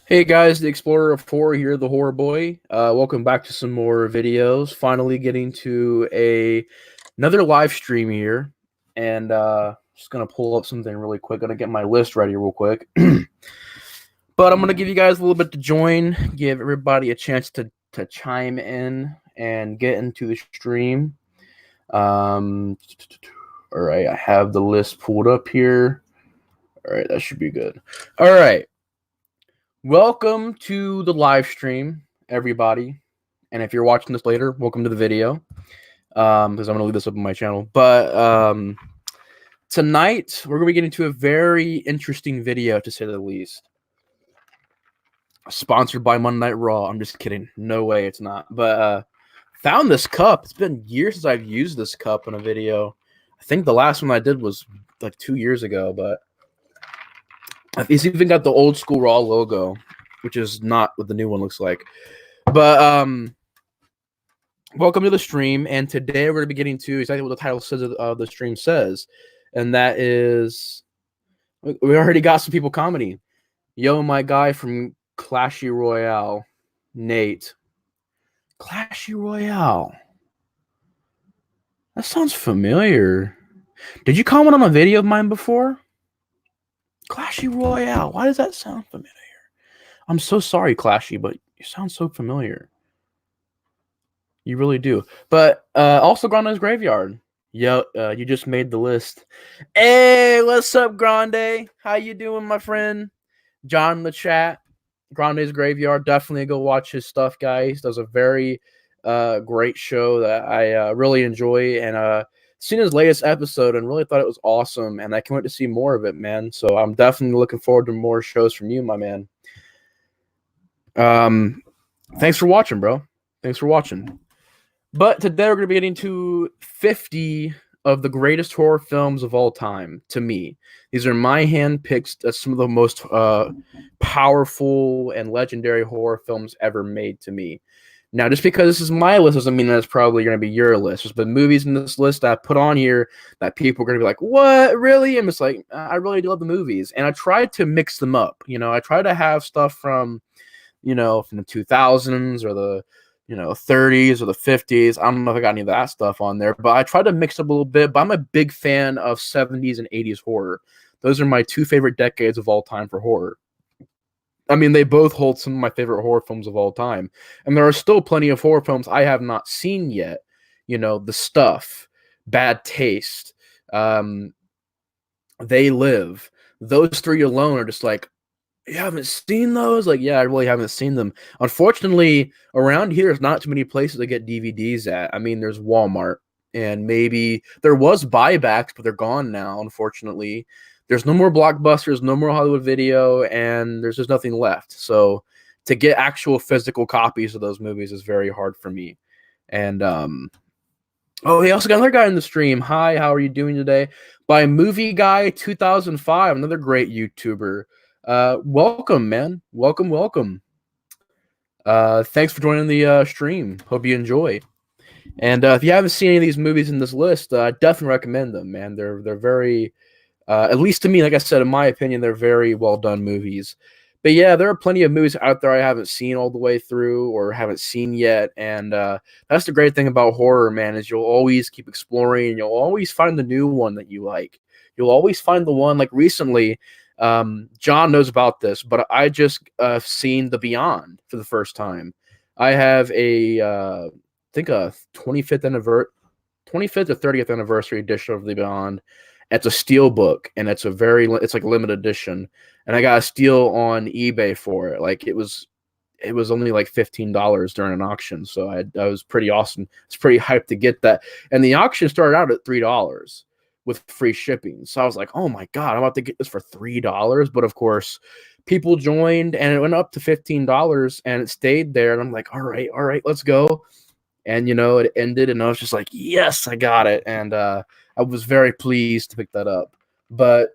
Hey guys, the Explorer of Horror here, the Horror Boy. Welcome back to some more videos. Finally getting to another live stream here, and just gonna pull up something really quick. Gonna get my list ready real quick, but I'm gonna give you guys a little bit to join, give everybody a chance to chime in and get into the stream. All right, I have the list pulled up here. All right, that should be good. All right. Welcome to the live stream, everybody. And if you're watching this later, welcome to the video. Because I'm going to leave this up on my channel. But tonight, we're going to be getting to a very interesting video, to say the least. Sponsored by Monday Night Raw. I'm just kidding. No way it's not. But found this cup. It's been years since I've used this cup in a video. I think the last one I did was like 2 years ago. But it's even got the old school Raw logo, which is not what the new one looks like. But welcome to the stream, and today we're going to be getting to exactly what the title says of the stream says, and that is, we already got some people commenting. Yo, my guy from Clashy Royale, Nate. Clashy Royale. That sounds familiar. Did you comment on a video of mine before? Clashy Royale. Why does that sound familiar? I'm so sorry, Clashy, but you sound so familiar. You really do. But also Grande's Graveyard. Yo, you just made the list. Hey, what's up, Grande? How you doing, my friend? John in the chat. Grande's Graveyard. Definitely go watch his stuff, guys. Does a very great show that I really enjoy. And seen his latest episode and really thought it was awesome. And I can't wait to see more of it, man. So I'm definitely looking forward to more shows from you, my man. Thanks for watching, bro. Thanks for watching. But today we're going to be getting to 50 of the greatest horror films of all time, to me. These are my hand-picked, some of the most powerful and legendary horror films ever made to me. Now, just because this is my list doesn't mean that it's probably going to be your list. There's been movies in this list that I put on here that people are going to be like, what, really? I'm just like, I really do love the movies. And I tried to mix them up. You know, I try to have stuff from the 2000s or the 30s or the 50s. I don't know if I got any of that stuff on there, but I tried to mix up a little bit. But I'm a big fan of 70s and 80s horror. Those are my two favorite decades of all time for horror. I mean, they both hold some of my favorite horror films of all time. And there are still plenty of horror films I have not seen yet. The Stuff, Bad Taste, They Live. Those three alone are just like, you haven't seen those? Like, yeah, I really haven't seen them. Unfortunately, around here, there's not too many places to get DVDs at. I mean, there's Walmart, and maybe there was buybacks, but they're gone now, unfortunately. There's no more Blockbusters, no more Hollywood Video, and there's just nothing left. So to get actual physical copies of those movies is very hard for me. And, oh, he also got another guy in the stream. Hi, how are you doing today? By Movie Guy 2005, another great YouTuber. Welcome, man. Welcome. Thanks for joining the stream. Hope you enjoy. And if you haven't seen any of these movies in this list, I definitely recommend them, man. They're very, at least to me, like I said, in my opinion, they're very well done movies. But yeah, there are plenty of movies out there I haven't seen all the way through or haven't seen yet. And that's the great thing about horror, man, is you'll always keep exploring and you'll always find the new one that you like. You'll always find the one, like recently, John knows about this, but I just seen The Beyond for the first time. I have I think a 25th or 30th anniversary edition of The Beyond. It's a steel book, and it's like a limited edition. And I got a steal on eBay for it. Like it was only like $15 during an auction, so I was pretty awesome. It's pretty hyped to get that. And the auction started out at $3 with free shipping. So I was like, oh my God, I'm about to get this for $3. But of course, people joined and it went up to $15 and it stayed there. And I'm like, all right, let's go. And it ended and I was just like, yes, I got it. And I was very pleased to pick that up. But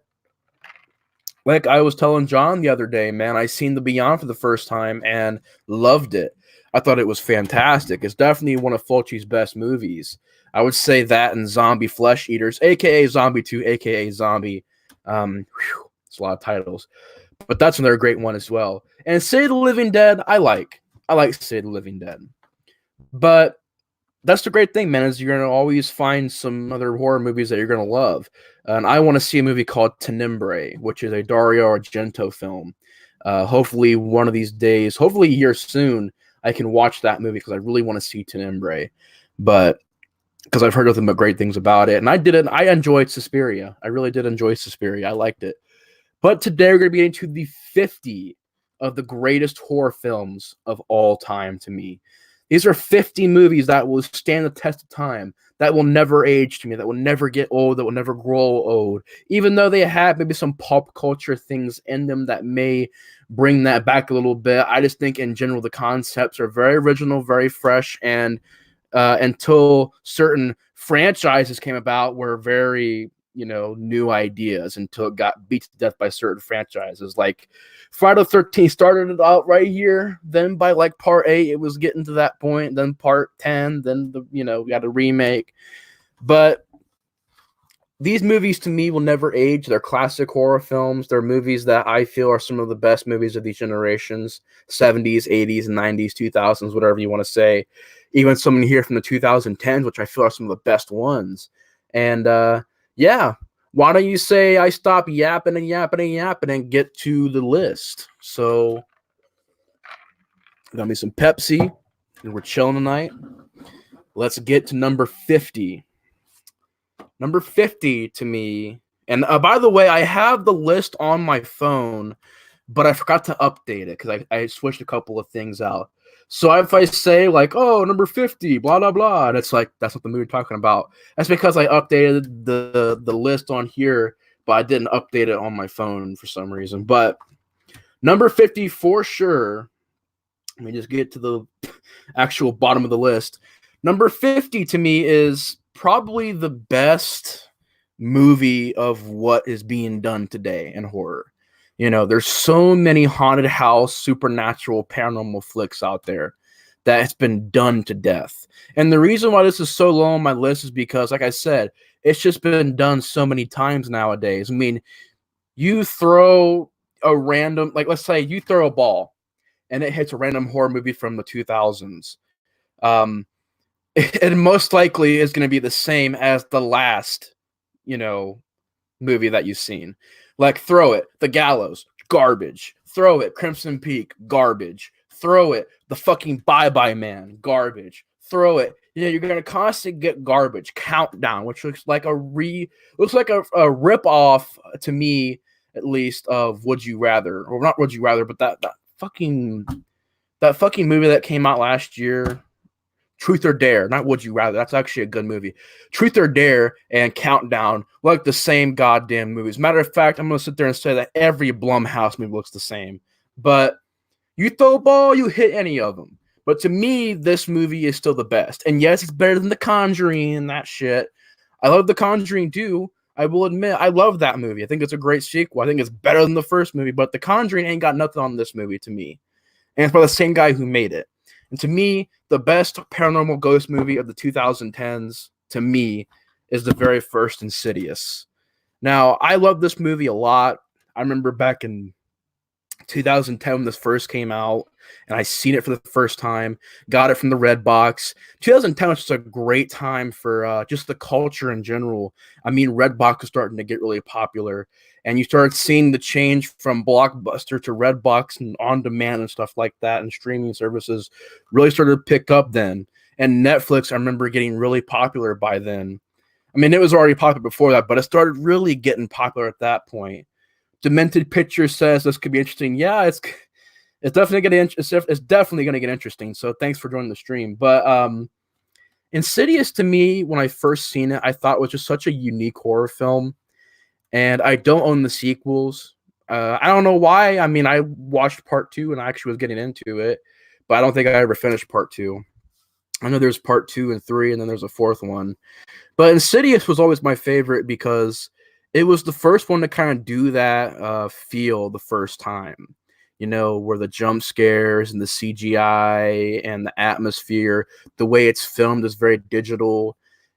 like I was telling John the other day, man, I seen The Beyond for the first time and loved it. I thought it was fantastic. It's definitely one of Fulci's best movies. I would say that and Zombie Flesh Eaters, a.k.a. Zombie 2, a.k.a. Zombie. It's a lot of titles. but that's another great one as well. And City of the Living Dead, I like City of the Living Dead, but that's the great thing, man, is you're gonna always find some other horror movies that you're gonna love. And I want to see a movie called Tenebrae, which is a Dario Argento film. Hopefully, one of these days, hopefully here soon, I can watch that movie because I really want to see Tenebrae. But because I've heard nothing but great things about it, and I did it. I enjoyed Suspiria. I really did enjoy Suspiria. I liked it. But today we're going to be getting to the 50 of the greatest horror films of all time to me. These are 50 movies that will stand the test of time, that will never age to me, that will never get old, that will never grow old. Even though they have maybe some pop culture things in them that may bring that back a little bit, I just think in general the concepts are very original, very fresh, and until certain franchises came about were very, new ideas until it got beat to death by certain franchises. Like Friday the 13th started it out right here. Then by like part 8, it was getting to that point. Then part 10, then we got a remake. But these movies to me will never age. They're classic horror films. They're movies that I feel are some of the best movies of these generations, 70s, 80s, 90s, 2000s, whatever you want to say. Even some here from the 2010s, which I feel are some of the best ones. And yeah, why don't you say I stop yapping and get to the list? So, got me some Pepsi, and we're chilling tonight. Let's get to number 50. Number 50 to me, and by the way, I have the list on my phone, but I forgot to update it because I switched a couple of things out. So if I say like, oh, number 50, blah, blah, blah, and it's like, that's not the movie we're talking about. That's because I updated the list on here, but I didn't update it on my phone for some reason. But number 50 for sure. Let me just get to the actual bottom of the list. Number 50 to me is probably the best movie of what is being done today in horror. There's so many haunted house, supernatural, paranormal flicks out there that it's been done to death. And the reason why this is so low on my list is because, like I said, it's just been done so many times nowadays. I mean, you throw a random, like let's say you throw a ball and it hits a random horror movie from the 2000s. It most likely is going to be the same as the last, movie that you've seen. Like, throw it, The Gallows, garbage. Throw it, Crimson Peak, garbage. Throw it, The fucking Bye Bye Man, garbage. Throw it, you're gonna constantly get garbage. Countdown, which looks like a rip off to me, at least, of Would You Rather, or not Would You Rather, but that fucking movie that came out last year. Truth or Dare, not Would You Rather. That's actually a good movie. Truth or Dare and Countdown look the same goddamn movies. Matter of fact, I'm going to sit there and say that every Blumhouse movie looks the same. But you throw a ball, you hit any of them. But to me, this movie is still the best. And yes, it's better than The Conjuring and that shit. I love The Conjuring too. I will admit, I love that movie. I think it's a great sequel. I think it's better than the first movie. But The Conjuring ain't got nothing on this movie to me. And it's by the same guy who made it. And to me, the best paranormal ghost movie of the 2010s, to me, is the very first Insidious. Now, I love this movie a lot. I remember back in 2010 when this first came out, and I seen it for the first time, got it from the Red Box. 2010 was just a great time for just the culture in general. I mean, Red Box was starting to get really popular, and you started seeing the change from Blockbuster to Red Box and on demand and stuff like that, and streaming services really started to pick up then. And Netflix, I remember getting really popular by then. I mean, it was already popular before that, but it started really getting popular at that point. Demented Picture says this could be interesting. Yeah, it's definitely going to get interesting. So thanks for joining the stream. But Insidious, to me, when I first seen it, I thought was just such a unique horror film. And I don't own the sequels. I don't know why. I mean, I watched part 2 and I actually was getting into it, but I don't think I ever finished part 2. I know there's part 2 and 3, and then there's a 4th one. But Insidious was always my favorite because it was the first one to kind of do that feel the first time. Where the jump scares and the CGI and the atmosphere, the way it's filmed is very digital.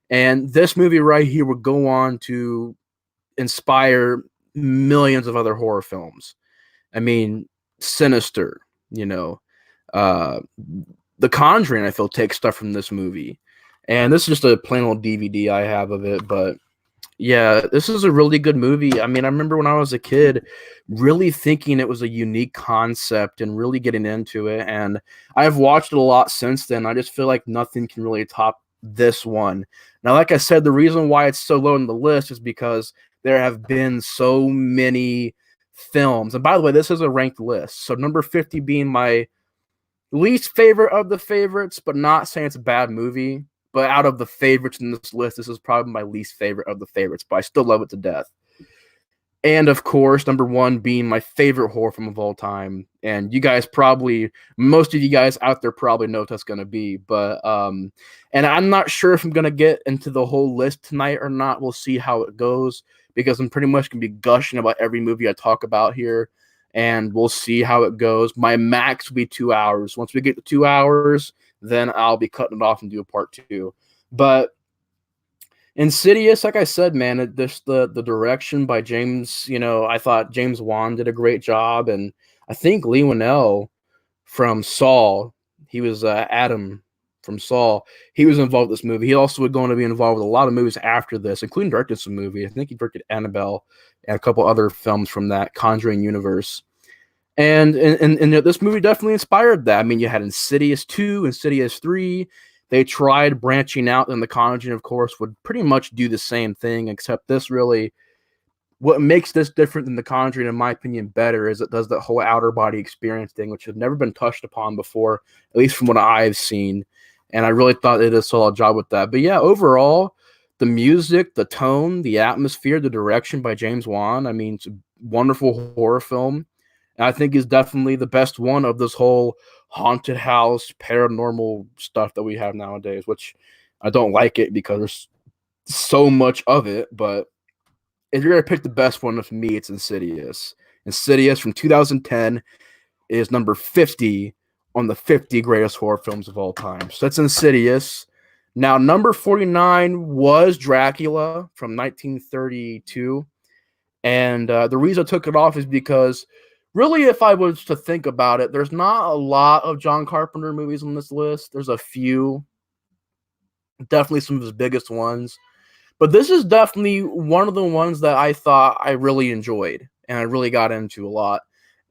And this movie right here would go on to inspire millions of other horror films. I mean, Sinister, you know, uh, The Conjuring, I feel, takes stuff from this movie. And this is just a plain old DVD I have of it, but yeah, this is a really good movie. I mean, I remember when I was a kid really thinking it was a unique concept and really getting into it. And I've watched it a lot since then. I just feel like nothing can really top this one. Now, like I said, the reason why it's so low on the list is because there have been so many films. And by the way, this is a ranked list. So number 50 being my least favorite of the favorites, but not saying it's a bad movie. But out of the favorites in this list, this is probably my least favorite of the favorites, but I still love it to death. And of course, number one being my favorite horror film of all time. And you guys probably, most of you guys out there probably know what that's going to be. But, and I'm not sure if I'm going to get into the whole list tonight or not. We'll see how it goes because I'm pretty much going to be gushing about every movie I talk about here. And we'll see how it goes. My max will be 2 hours. Once we get to 2 hours, then I'll be cutting it off and do a part 2. But Insidious, like I said, man, the direction by James, I thought James Wan did a great job, and I think Lee Winnell from Saw, he was Adam from Saw, he was involved with this movie. He also was going to be involved with a lot of movies after this, including directing some movies. I think he directed Annabelle and a couple other films from that Conjuring universe. And this movie definitely inspired that. I mean, you had Insidious 2, Insidious 3. They tried branching out, and The Conjuring, of course, would pretty much do the same thing, except this really, what makes this different than The Conjuring, in my opinion, better is it does that whole outer body experience thing, which has never been touched upon before, at least from what I've seen. And I really thought they did a solid job with that. But yeah, overall, the music, the tone, the atmosphere, the direction by James Wan, I mean, it's a wonderful horror film. And I think is definitely the best one of this whole haunted house, paranormal stuff that we have nowadays, which I don't like it because there's so much of it. But if you're going to pick the best one for me, it's Insidious. Insidious from 2010 is number 50 on the 50 greatest horror films of all time. So that's Insidious. Now, number 49 was Dracula from 1932. And the reason I took it off is because really, if I was to think about it, there's not a lot of John Carpenter movies on this list. There's a few, definitely some of his biggest ones. But this is definitely one of the ones that I thought I really enjoyed and I really got into a lot.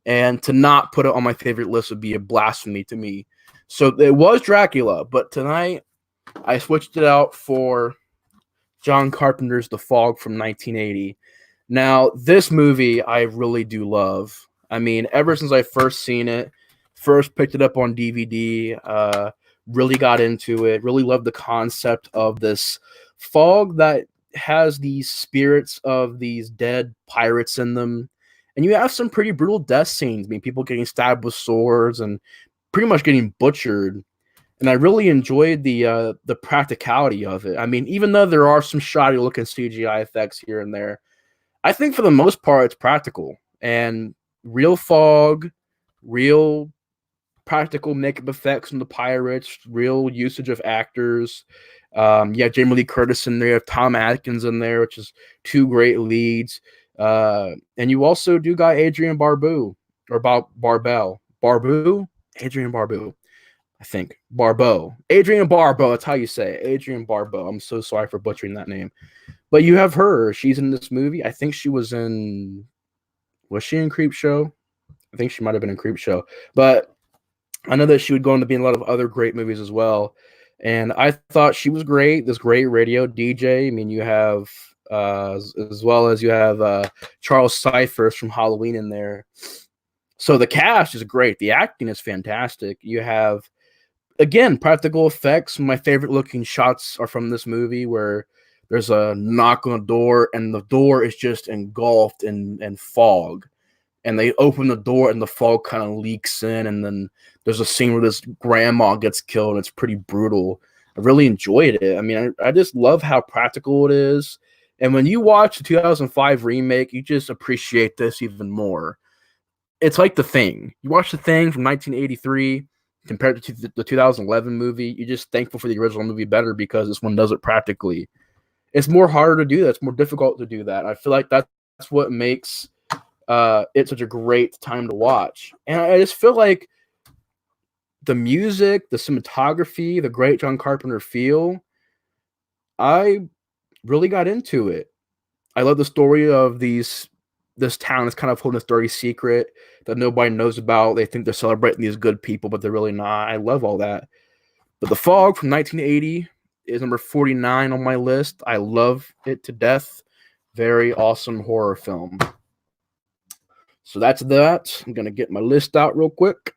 And to not put it on my favorite list would be a blasphemy to me. So it was Dracula, but tonight I switched it out for John Carpenter's The Fog from 1980. Now, this movie I really do love. I mean, ever since I first seen it, first picked it up on DVD, really got into it, really loved the concept of this fog that has these spirits of these dead pirates in them. And you have some pretty brutal death scenes. I mean, people getting stabbed with swords and pretty much getting butchered. And I really enjoyed the practicality of it. I mean, even though there are some shoddy looking CGI effects here and there, I think for the most part it's practical. And real fog, real practical makeup effects on the pirates, real usage of actors. You have Jamie Lee Curtis in there, you have Tom Atkins in there, which is two great leads. And you also do got Adrienne Barbeau, or Barbell. Barbeau? Adrienne Barbeau, I think. Barbeau. Adrienne Barbeau, that's how you say it. Adrienne Barbeau. I'm so sorry for butchering that name. But you have her. She's in this movie. I think she was in... Was she in Creepshow? I think she might have been in Creepshow. But I know that she would go on to be in a lot of other great movies as well. And I thought she was great. This great radio DJ. I mean, you have, as well as you have Charles Cyphers from Halloween in there. So the cast is great. The acting is fantastic. You have, again, practical effects. My favorite looking shots are from this movie where there's a knock on the door and the door is just engulfed in fog. And they open the door and the fog kind of leaks in. And then there's a scene where this grandma gets killed. And it's pretty brutal. I really enjoyed it. I mean, I just love how practical it is. And when you watch the 2005 remake, you just appreciate this even more. It's like The Thing. You watch The Thing from 1983 compared to the 2011 movie. You're just thankful for the original movie better because this one does it practically. It's more harder to do that. It's more difficult to do that. I feel like that's what makes it's such a great time to watch. And I just feel like the music, the cinematography, the great John Carpenter feel, I really got into it. I love the story of this town is kind of holding this dirty secret that nobody knows about. They think they're celebrating these good people, but they're really not. I love all that. But The Fog from 1980 is number 49 on my list. I love it to death. Very awesome horror film. So that's that. I'm going to get my list out real quick.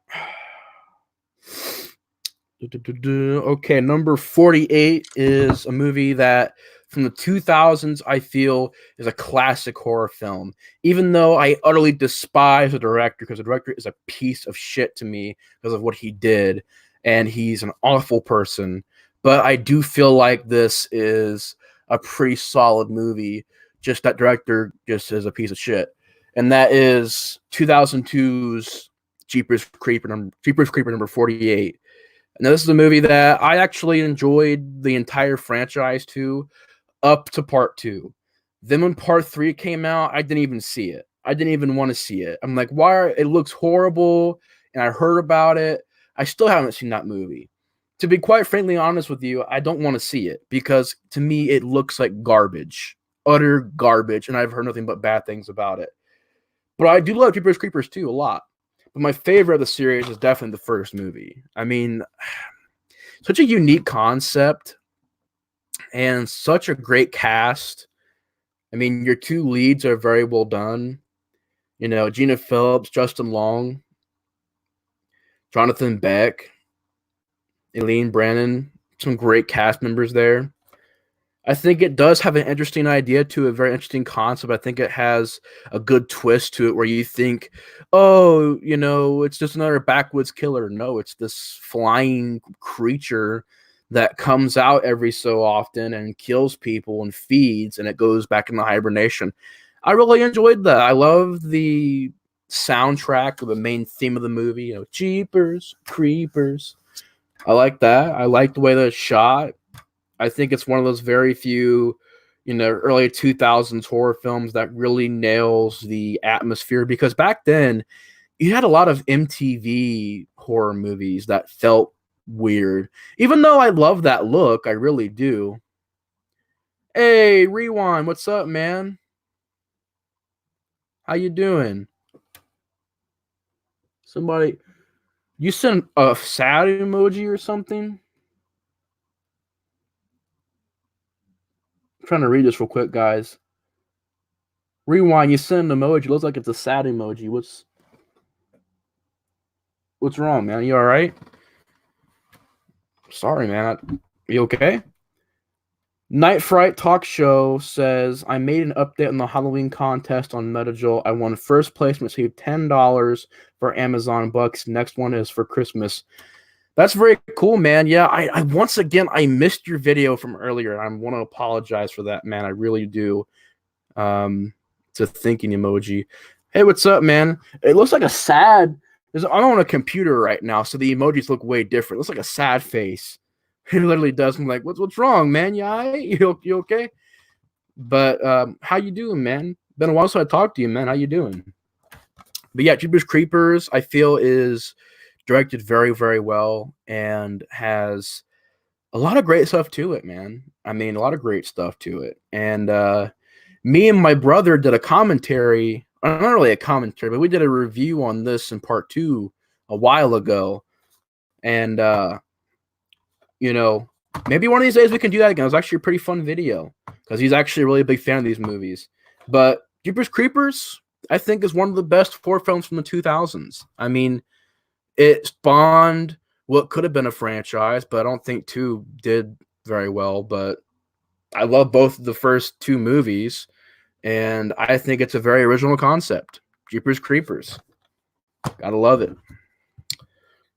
Okay, number 48 is a movie that from the 2000s I feel is a classic horror film. Even though I utterly despise the director because the director is a piece of shit to me because of what he did, and he's an awful person. But I do feel like this is a pretty solid movie. Just that director just is a piece of shit. And that is 2002's Jeepers Creeper number 48. Now, this is a movie that I actually enjoyed the entire franchise to, up to part 2. Then when part 3 came out, I didn't even see it. I didn't even want to see it. I'm like, it looks horrible, and I heard about it. I still haven't seen that movie. To be quite frankly honest with you, I don't want to see it because to me it looks like garbage. Utter garbage, and I've heard nothing but bad things about it. But I do love Jeepers Creepers 2 a lot. But my favorite of the series is definitely the first movie. I mean, such a unique concept and such a great cast. I mean, your 2 leads are very well done. You know, Gina Phillips, Justin Long, Jonathan Beck, Eileen Brennan, some great cast members there. I think it does have an interesting idea to a very interesting concept. I think it has a good twist to it where you think, oh, you know, it's just another backwoods killer. No, it's this flying creature that comes out every so often and kills people and feeds, and it goes back into hibernation. I really enjoyed that. I love the soundtrack or the main theme of the movie, you know, Jeepers Creepers. I like that. I like the way that it's shot. I think it's one of those very few, you know, early 2000s horror films that really nails the atmosphere because back then you had a lot of MTV horror movies that felt weird. Even though I love that look, I really do. Hey, Rewind, what's up, man? How you doing? Somebody, you sent a sad emoji or something? I'm trying to read this real quick, guys. Rewind, you send an emoji. Looks like it's a sad emoji. What's wrong, man? You all right? Sorry, man. You okay? Night Fright Talk Show says, I made an update on the Halloween contest on Metajoule. I won first place and received $10 for Amazon Bucks. Next one is for Christmas. That's very cool, man. Yeah, I once again, I missed your video from earlier. I want to apologize for that, man. I really do. It's a thinking emoji. Hey, what's up, man? It looks like a sad... I'm on a computer right now, so the emojis look way different. It looks like a sad face. It literally does. I'm like, what's wrong, man? You all right? You okay? But how you doing, man? Been a while since I talked to you, man. How you doing? But yeah, Jeepers Creepers, I feel, is directed very, very well and has a lot of great stuff to it, man. I mean, a lot of great stuff to it. And me and my brother did a commentary, not really a commentary, but we did a review on this in part 2 a while ago. And, you know, maybe one of these days we can do that again. It was actually a pretty fun video because he's actually a really big fan of these movies. But Jeepers Creepers, I think, is one of the best horror films from the 2000s. I mean, it spawned what could have been a franchise, but I don't think 2 did very well. But I love both the first 2 movies, and I think it's a very original concept. Jeepers Creepers. Gotta love it.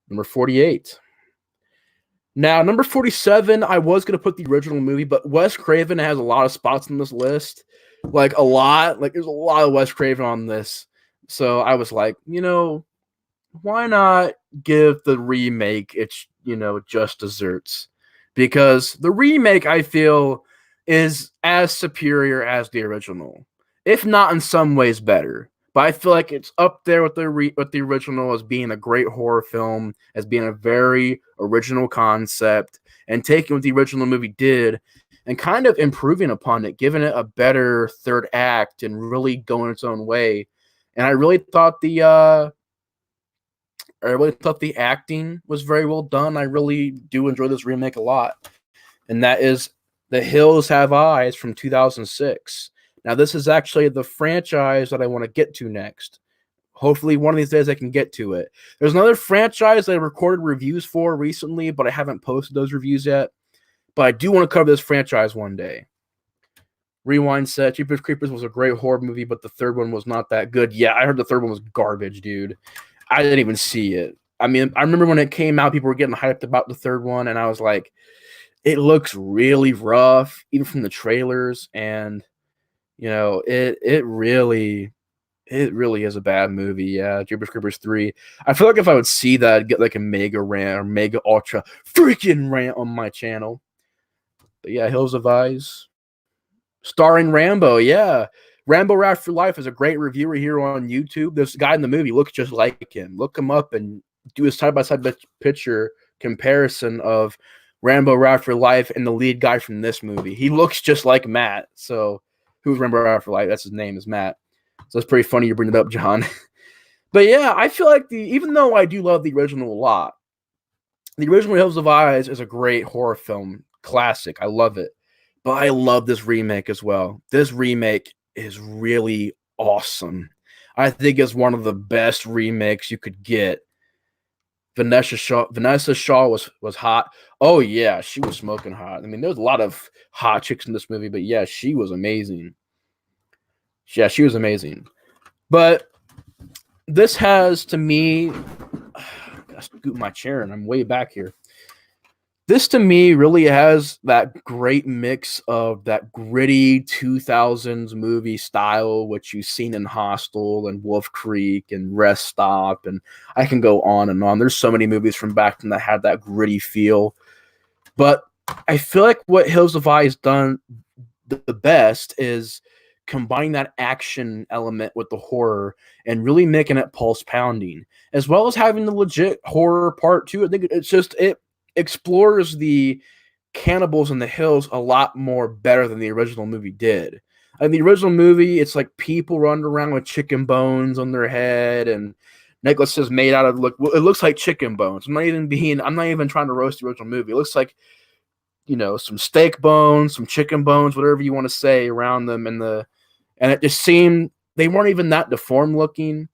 Number 48. Now, number 47, I was going to put the original movie, but Wes Craven has a lot of spots on this list. Like, a lot. Like, there's a lot of Wes Craven on this. So I was like, you know, why not give the remake its, you know, just desserts? Because the remake, I feel, is as superior as the original, if not in some ways better. But I feel like it's up there with the original as being a great horror film, as being a very original concept, and taking what the original movie did and kind of improving upon it, giving it a better third act and really going its own way. And I really thought the acting was very well done. I really do enjoy this remake a lot. And that is The Hills Have Eyes from 2006. Now, this is actually the franchise that I want to get to next. Hopefully, one of these days I can get to it. There's another franchise that I recorded reviews for recently, but I haven't posted those reviews yet. But I do want to cover this franchise one day. Rewind said Jeepers Creepers was a great horror movie, but the third one was not that good. Yeah, I heard the third one was garbage, dude. I didn't even see it. I mean, I remember when it came out, people were getting hyped about the third one, and I was like, it looks really rough, even from the trailers, and it really is a bad movie. Yeah, Jeepers Creepers 3. I feel like if I would see that, I'd get like a mega rant or mega ultra freaking rant on my channel. But yeah, Hills of Eyes. Starring Rambo, yeah. Rambo Rap for Life is a great reviewer here on YouTube. This guy in the movie looks just like him. Look him up and do a side-by-side picture comparison of Rambo Rap for Life and the lead guy from this movie. He looks just like Matt. So, who's Rambo Rap for Life? That's his name, is Matt. So it's pretty funny you bring it up, John. But yeah, I feel like even though I do love the original a lot, the original Hills of Eyes is a great horror film classic. I love it. But I love this remake as well. This remake is really awesome. I think it's one of the best remakes you could get. Vanessa Shaw was hot. Oh yeah, she was smoking hot. I mean, there's a lot of hot chicks in this movie, but yeah, she was amazing. Yeah, she was amazing. But this has, to me, I scoot my chair and I'm way back here. This to me really has that great mix of that gritty 2000s movie style, which you've seen in Hostel and Wolf Creek and Rest Stop, and I can go on and on. There's so many movies from back then that had that gritty feel. But I feel like what Hills of Eyes done the best is combine that action element with the horror and really making it pulse pounding, as well as having the legit horror part too. I think it explores the cannibals in the hills a lot more better than the original movie did. In the original movie, it's like people running around with chicken bones on their head and necklaces made out of it looks like chicken bones. I'm not even trying to roast the original movie. It looks like some steak bones, some chicken bones, whatever you want to say around them, and it just seemed they weren't even that deformed looking.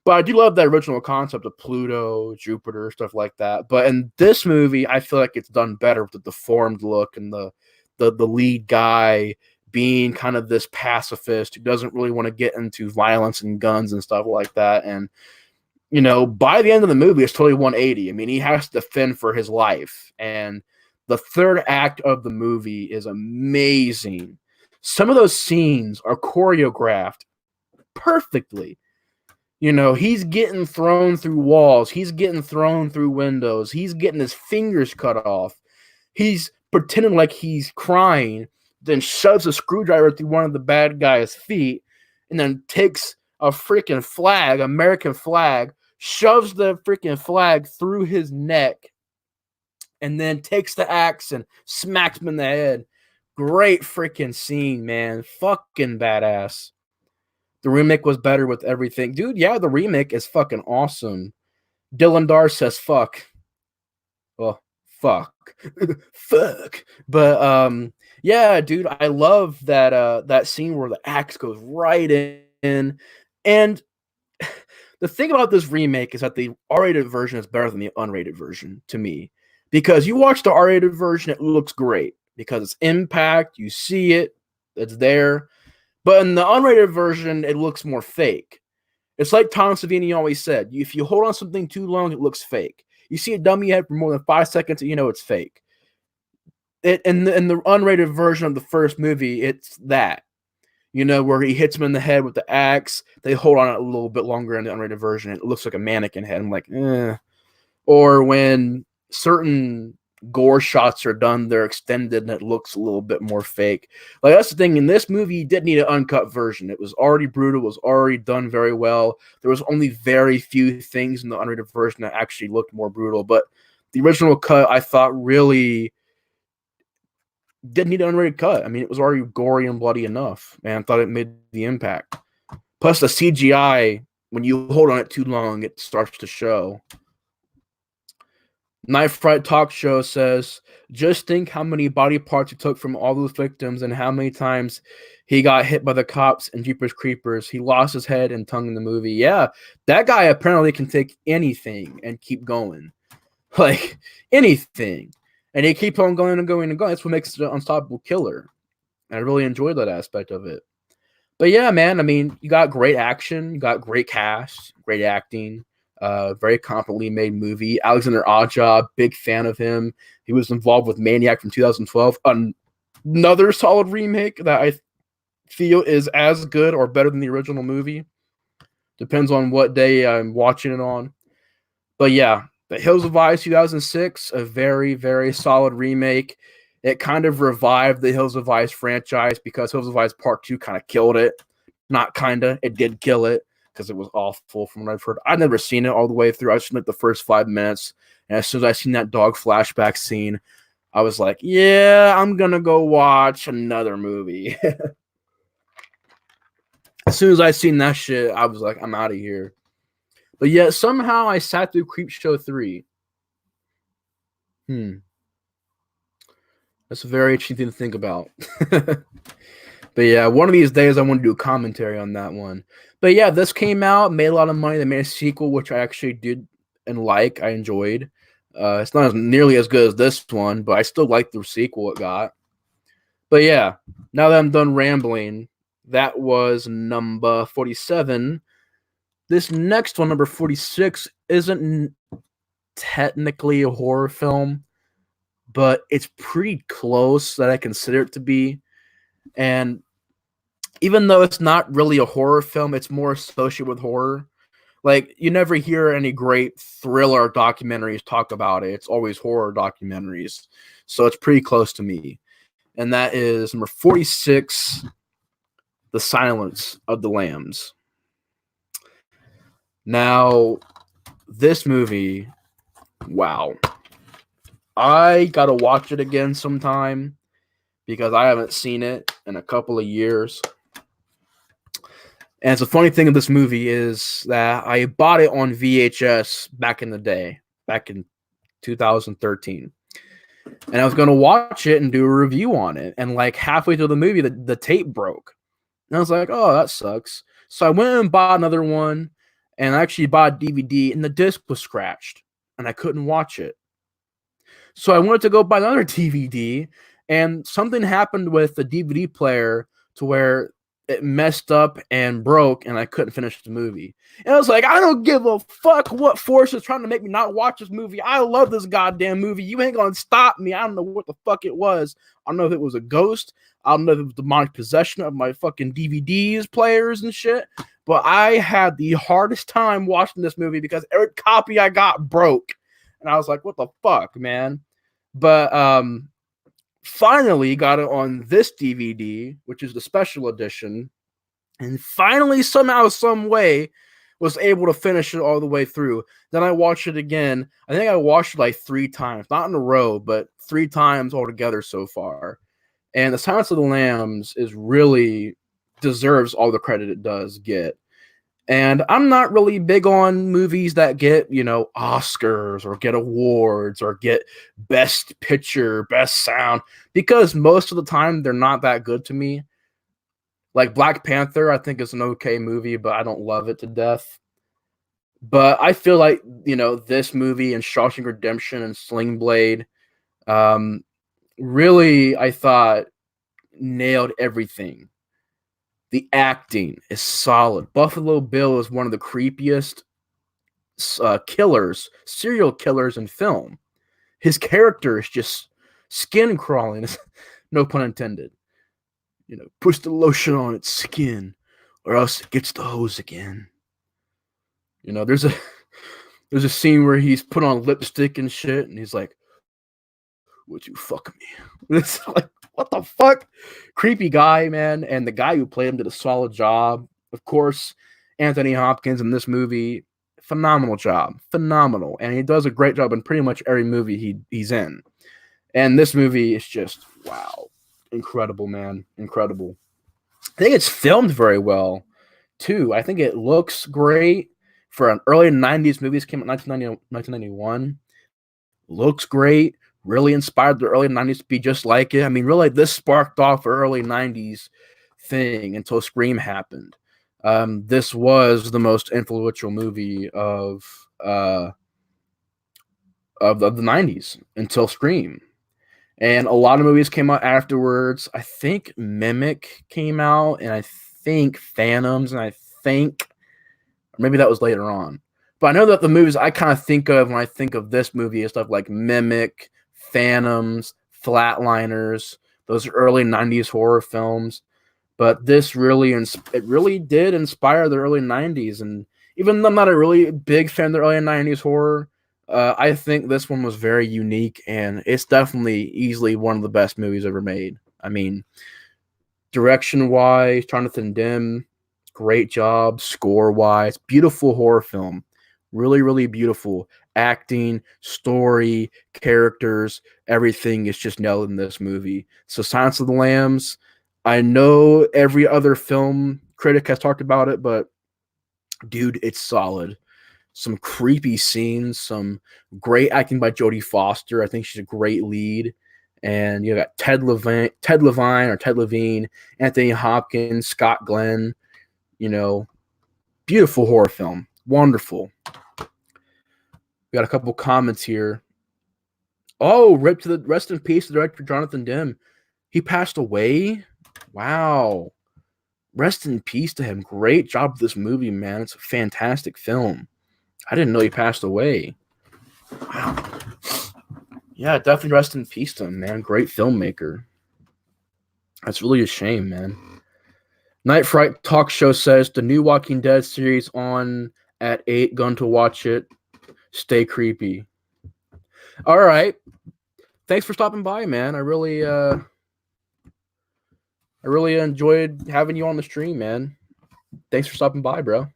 But I do love that original concept of Pluto, Jupiter, stuff like that. But in this movie, I feel like it's done better with the deformed look and the lead guy being kind of this pacifist who doesn't really want to get into violence and guns and stuff like that. And, by the end of the movie, it's totally 180. I mean, he has to fend for his life. And the third act of the movie is amazing. Some of those scenes are choreographed perfectly. He's getting thrown through walls. He's getting thrown through windows. He's getting his fingers cut off. He's pretending like he's crying, then shoves a screwdriver through one of the bad guy's feet, and then takes a freaking flag, American flag, shoves the freaking flag through his neck, and then takes the axe and smacks him in the head. Great freaking scene, man. Fucking badass. The remake was better with everything. Dude, yeah, the remake is fucking awesome. Dylan Dar says fuck. Well, fuck. Fuck. But yeah, dude, I love that scene where the axe goes right in. And the thing about this remake is that the R-rated version is better than the unrated version to me. Because you watch the R-rated version, it looks great. Because it's impact, you see it, it's there. But in the unrated version, it looks more fake. It's like Tom Savini always said, if you hold on something too long, it looks fake. You see a dummy head for more than 5 seconds, you know it's fake. In the unrated version of the first movie, it's that. Where he hits him in the head with the axe. They hold on it a little bit longer in the unrated version. It looks like a mannequin head. I'm like, eh. Or when certain gore shots are done, they're extended, and it looks a little bit more fake. Like, that's the thing. In this movie, you didn't need an uncut version. It was already brutal. It was already done very well. There was only very few things in the unrated version that actually looked more brutal. But the original cut, I thought, really didn't need an unrated cut. I mean, it was already gory and bloody enough, and I thought it made the impact. Plus, the CGI, when you hold on it too long, it starts to show. Knife Fight Talk Show says, just think how many body parts he took from all those victims and how many times he got hit by the cops and Jeepers Creepers. He lost his head and tongue in the movie. Yeah, that guy apparently can take anything and keep going. Like, anything. And he keeps on going and going and going. That's what makes it an unstoppable killer. And I really enjoyed that aspect of it. But yeah, man, I mean, you got great action. You got great cast, great acting. Very competently made movie. Alexander Aja, big fan of him. He was involved with Maniac from 2012. Another solid remake that I feel is as good or better than the original movie. Depends on what day I'm watching it on. But yeah, The Hills of Ice 2006, a very, very solid remake. It kind of revived the Hills of Ice franchise because Hills of Ice Part 2 kind of killed it. Not kind of. It did kill it because it was awful from what I've heard. I've never seen it all the way through. I just like the first 5 minutes. And as soon as I seen that dog flashback scene, I was like, yeah, I'm going to go watch another movie. As soon as I seen that shit, I was like, I'm out of here. But yet somehow I sat through Creepshow 3. That's a very interesting thing to think about. But yeah, one of these days I want to do a commentary on that one. But yeah, this came out, made a lot of money. They made a sequel, which I actually did and like. I enjoyed. It's not nearly as good as this one, but I still like the sequel it got. But yeah, now that I'm done rambling, that was number 47. This next one, number 46, isn't technically a horror film, but it's pretty close that I consider it to be. And even though it's not really a horror film, it's more associated with horror. Like, you never hear any great thriller documentaries talk about it. It's always horror documentaries. So it's pretty close to me. And that is number 46, The Silence of the Lambs. Now, this movie, wow. I got to watch it again sometime because I haven't seen it in a couple of years. And it's a funny thing of this movie is that I bought it on VHS back in the day, back in 2013. And I was going to watch it and do a review on it. And like halfway through the movie, the tape broke. And I was like, oh, that sucks. So I went and bought another one. And I actually bought a DVD, and the disc was scratched. And I couldn't watch it. So I wanted to go buy another DVD. And something happened with the DVD player to where it messed up and broke, and I couldn't finish the movie. And I was like, I don't give a fuck what force is trying to make me not watch this movie. I love this goddamn movie. You ain't gonna stop me. I don't know what the fuck it was. I don't know if it was a ghost. I don't know if it was demonic possession of my fucking DVDs, players, and shit. But I had the hardest time watching this movie because every copy I got broke. And I was like, what the fuck, man? But finally got it on this DVD, which is the special edition, and finally somehow, some way, was able to finish it all the way through. Then I watched it again. I think I watched it like 3 times, not in a row, but 3 times altogether so far. And The Silence of the Lambs is really deserves all the credit it does get. And I'm not really big on movies that get, Oscars or get awards or get best picture, best sound, because most of the time they're not that good to me. Like Black Panther, I think is an okay movie, but I don't love it to death. But I feel like, this movie and Shawshank Redemption and Sling Blade really, I thought, nailed everything. The acting is solid. Buffalo Bill is one of the creepiest serial killers in film. His character is just skin crawling, no pun intended. Push the lotion on its skin, or else it gets the hose again. There's a scene where he's put on lipstick and shit, and he's like, would you fuck me? It's like, what the fuck? Creepy guy, man. And the guy who played him did a solid job. Of course, Anthony Hopkins in this movie, phenomenal job. Phenomenal. And he does a great job in pretty much every movie he's in. And this movie is just, wow. Incredible, man. Incredible. I think it's filmed very well, too. I think it looks great for an early 90s movie. This came out 1991. Looks great. Really inspired the early 90s to be just like it. I mean, really, this sparked off an early 90s thing until Scream happened. This was the most influential movie of the 90s until Scream. And a lot of movies came out afterwards. I think Mimic came out, and I think Phantoms, and I think maybe that was later on. But I know that the movies I kind of think of when I think of this movie is stuff like Mimic, Phantoms, Flatliners, those early 90s horror films. But this really, it really did inspire the early 90s. And even though I'm not a really big fan of the early 90s horror, I think this one was very unique, and it's definitely easily one of the best movies ever made. I mean, direction-wise, Jonathan Demme, great job. Score-wise, beautiful horror film. Really, really beautiful. Acting, story, characters, everything is just nailed in this movie. So Silence of the Lambs, I know every other film critic has talked about it, but dude, it's solid. Some creepy scenes, some great acting by Jodie Foster. I think she's a great lead. And you got Ted Levine, Anthony Hopkins, Scott Glenn. You know, beautiful horror film. Wonderful. We got a couple comments here. Oh, rest in peace to the director Jonathan Demme. He passed away. Wow. Rest in peace to him. Great job with this movie, man. It's a fantastic film. I didn't know he passed away. Wow. Yeah, definitely rest in peace to him, man. Great filmmaker. That's really a shame, man. Night Fright Talk Show says the new Walking Dead series on at 8. Going to watch it. Stay creepy. All right. Thanks for stopping by, man. I really enjoyed having you on the stream, man. Thanks for stopping by, bro.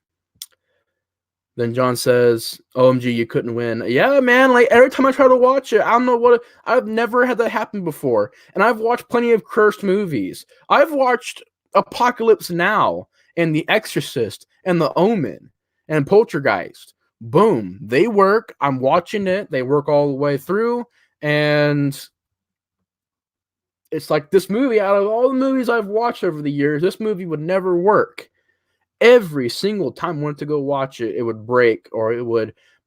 Then John says, OMG, you couldn't win. Yeah, man, like every time I try to watch it, I don't know what I've never had that happen before. And I've watched plenty of cursed movies. I've watched Apocalypse Now and The Exorcist and The Omen and Poltergeist. Boom. They work. I'm watching it. They work all the way through. And it's like this movie, out of all the movies I've watched over the years, this movie would never work. Every single time I went to go watch it, it would break, or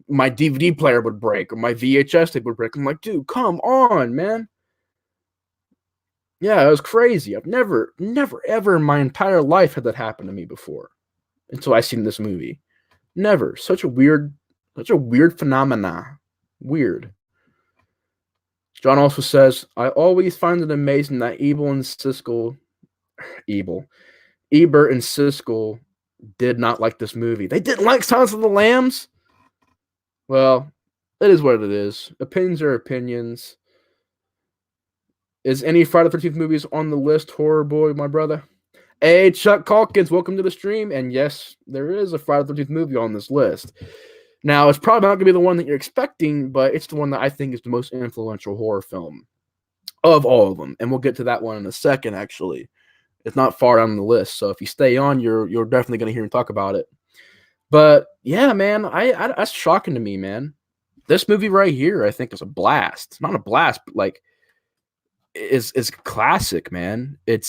my DVD player would break, or my VHS tape would break. I'm like, dude, come on, man. Yeah, it was crazy. I've never, ever in my entire life had that happen to me before until I seen this movie. Never. Such a weird phenomena. Weird. John also says, I always find it amazing that Ebert and Siskel did not like this movie. They didn't like Silence of the Lambs? Well, it is what it is. Opinions are opinions. Is any Friday the 13th movies on the list, Horror Boy, my brother? Hey, Chuck Calkins, welcome to the stream. And yes, there is a Friday the 13th movie on this list. Now, it's probably not going to be the one that you're expecting, but it's the one that I think is the most influential horror film of all of them. And we'll get to that one in a second, actually. It's not far down the list, so if you stay on, you're definitely going to hear me talk about it. But yeah, man, that's shocking to me, man. This movie right here, I think, is a blast. It's not a blast, but like, is classic, man. It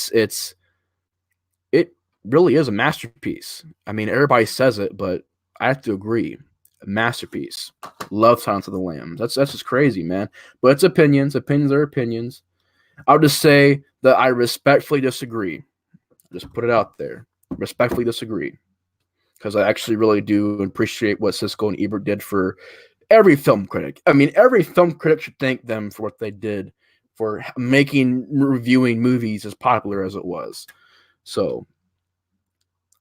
really is a masterpiece. I mean, everybody says it, but I have to agree, a masterpiece. Love Silence of the Lambs. That's just crazy, man. But it's opinions. Opinions are opinions. I'll just say that I respectfully disagree. Just put it out there. Respectfully disagree. Because I actually really do appreciate what Siskel and Ebert did for every film critic. I mean, every film critic should thank them for what they did for making reviewing movies as popular as it was. So,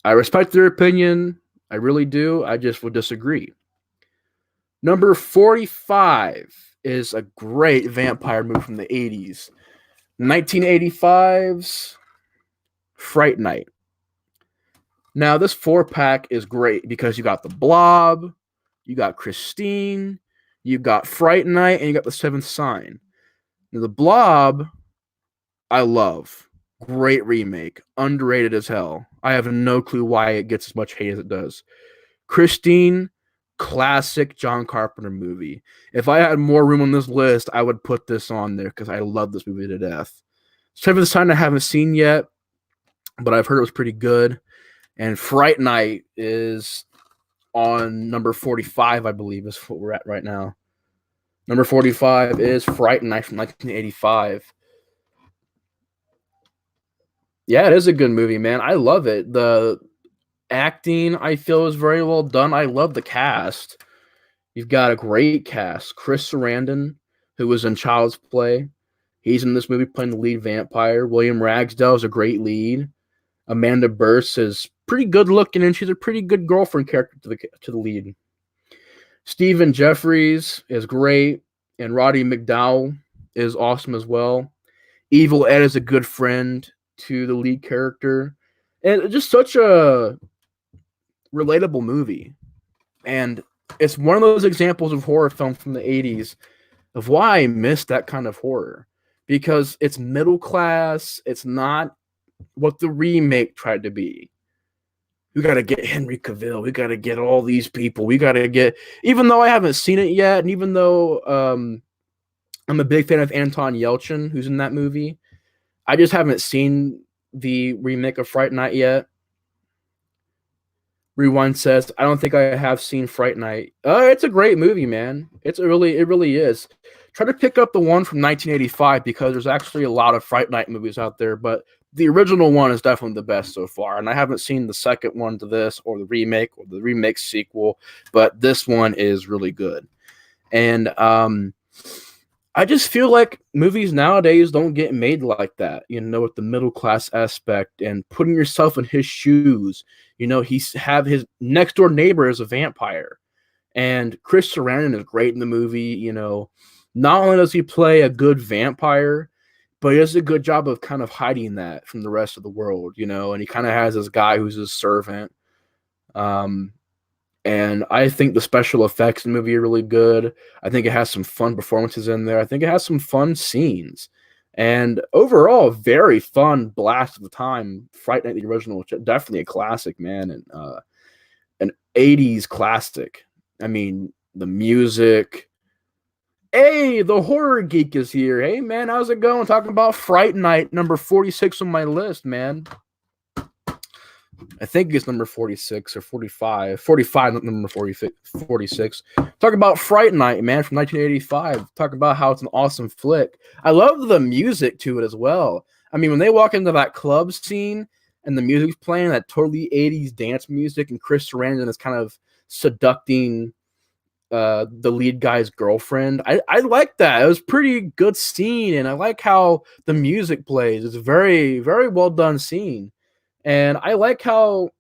I respect their opinion. I really do. I just would disagree. Number 45 is a great vampire movie from the 80s. 1985's Fright Night. Now, this 4-pack is great because you got The Blob, you got Christine, you got Fright Night, and you got The Seventh Sign. Now, The Blob, I love. Great remake. Underrated as hell. I have no clue why it gets as much hate as it does. Christine, classic John Carpenter movie. If I had more room on this list, I would put this on there because I love this movie to death. Seventh Sign I haven't seen yet, but I've heard it was pretty good. And Fright Night is on number 45, I believe, is what we're at right now. Number 45 is Fright Night from 1985. Yeah, it is a good movie, man. I love it. The acting, I feel, is very well done. I love the cast. You've got a great cast. Chris Sarandon, who was in Child's Play. He's in this movie playing the lead vampire. William Ragsdale is a great lead. Amanda Burse is pretty good looking, and she's a pretty good girlfriend character to the lead. Stephen Jeffries is great, and Roddy McDowall is awesome as well. Evil Ed is a good friend to the lead character. And just such a relatable movie. And it's one of those examples of horror film from the 80s of why I miss that kind of horror. Because it's middle class. It's not what the remake tried to be. We got to get Henry Cavill. We got to get all these people. We got to get, even though I haven't seen it yet, and even though I'm a big fan of Anton Yelchin, who's in that movie, I just haven't seen the remake of Fright Night yet. Rewind says, I don't think I have seen Fright Night. It's a great movie, man. It really is. Try to pick up the one from 1985 because there's actually a lot of Fright Night movies out there, but the original one is definitely the best so far. And I haven't seen the second one to this or the remake sequel, but this one is really good. And I just feel like movies nowadays don't get made like that, with the middle class aspect and putting yourself in his shoes. Have his next door neighbor is a vampire, and Chris Sarandon is great in the movie. Not only does he play a good vampire, but he does a good job of kind of hiding that from the rest of the world, and he kind of has this guy who's his servant. And I think the special effects in the movie are really good. I think it has some fun performances in there. I think it has some fun scenes. And overall, very fun blast of the time. Fright Night, the original, definitely a classic, man. And an 80s classic. I mean, the music. Hey, the horror geek is here. Hey, man, how's it going? Talking about Fright Night, number 46 on my list, man. I think it's number 46 or 45. 45, not number 46. Talk about Fright Night, man, from 1985. Talk about how it's an awesome flick. I love the music to it as well. I mean, when they walk into that club scene and the music's playing, that totally 80s dance music, and Chris Sarandon is kind of seducting the lead guy's girlfriend. I like that. It was pretty good scene, and I like how the music plays. It's a very, very well done scene. And I like how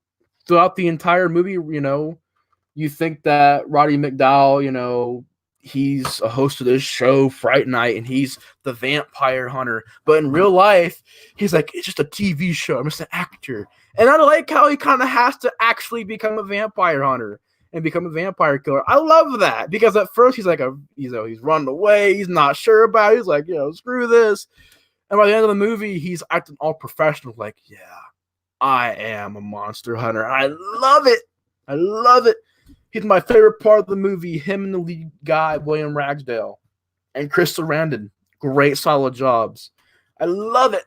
throughout the entire movie, you think that Roddy McDowall, he's a host of this show, Fright Night, and he's the vampire hunter. But in real life, he's like, it's just a TV show. I'm just an actor. And I like how he kind of has to actually become a vampire hunter and become a vampire killer. I love that because at first he's like, he's running away. He's not sure about it. He's like, screw this. And by the end of the movie, he's acting all professional, like, yeah, I am a monster hunter. I love it. I love it. He's my favorite part of the movie. Him and the lead guy, William Ragsdale, and Chris Sarandon. Great, solid jobs. I love it.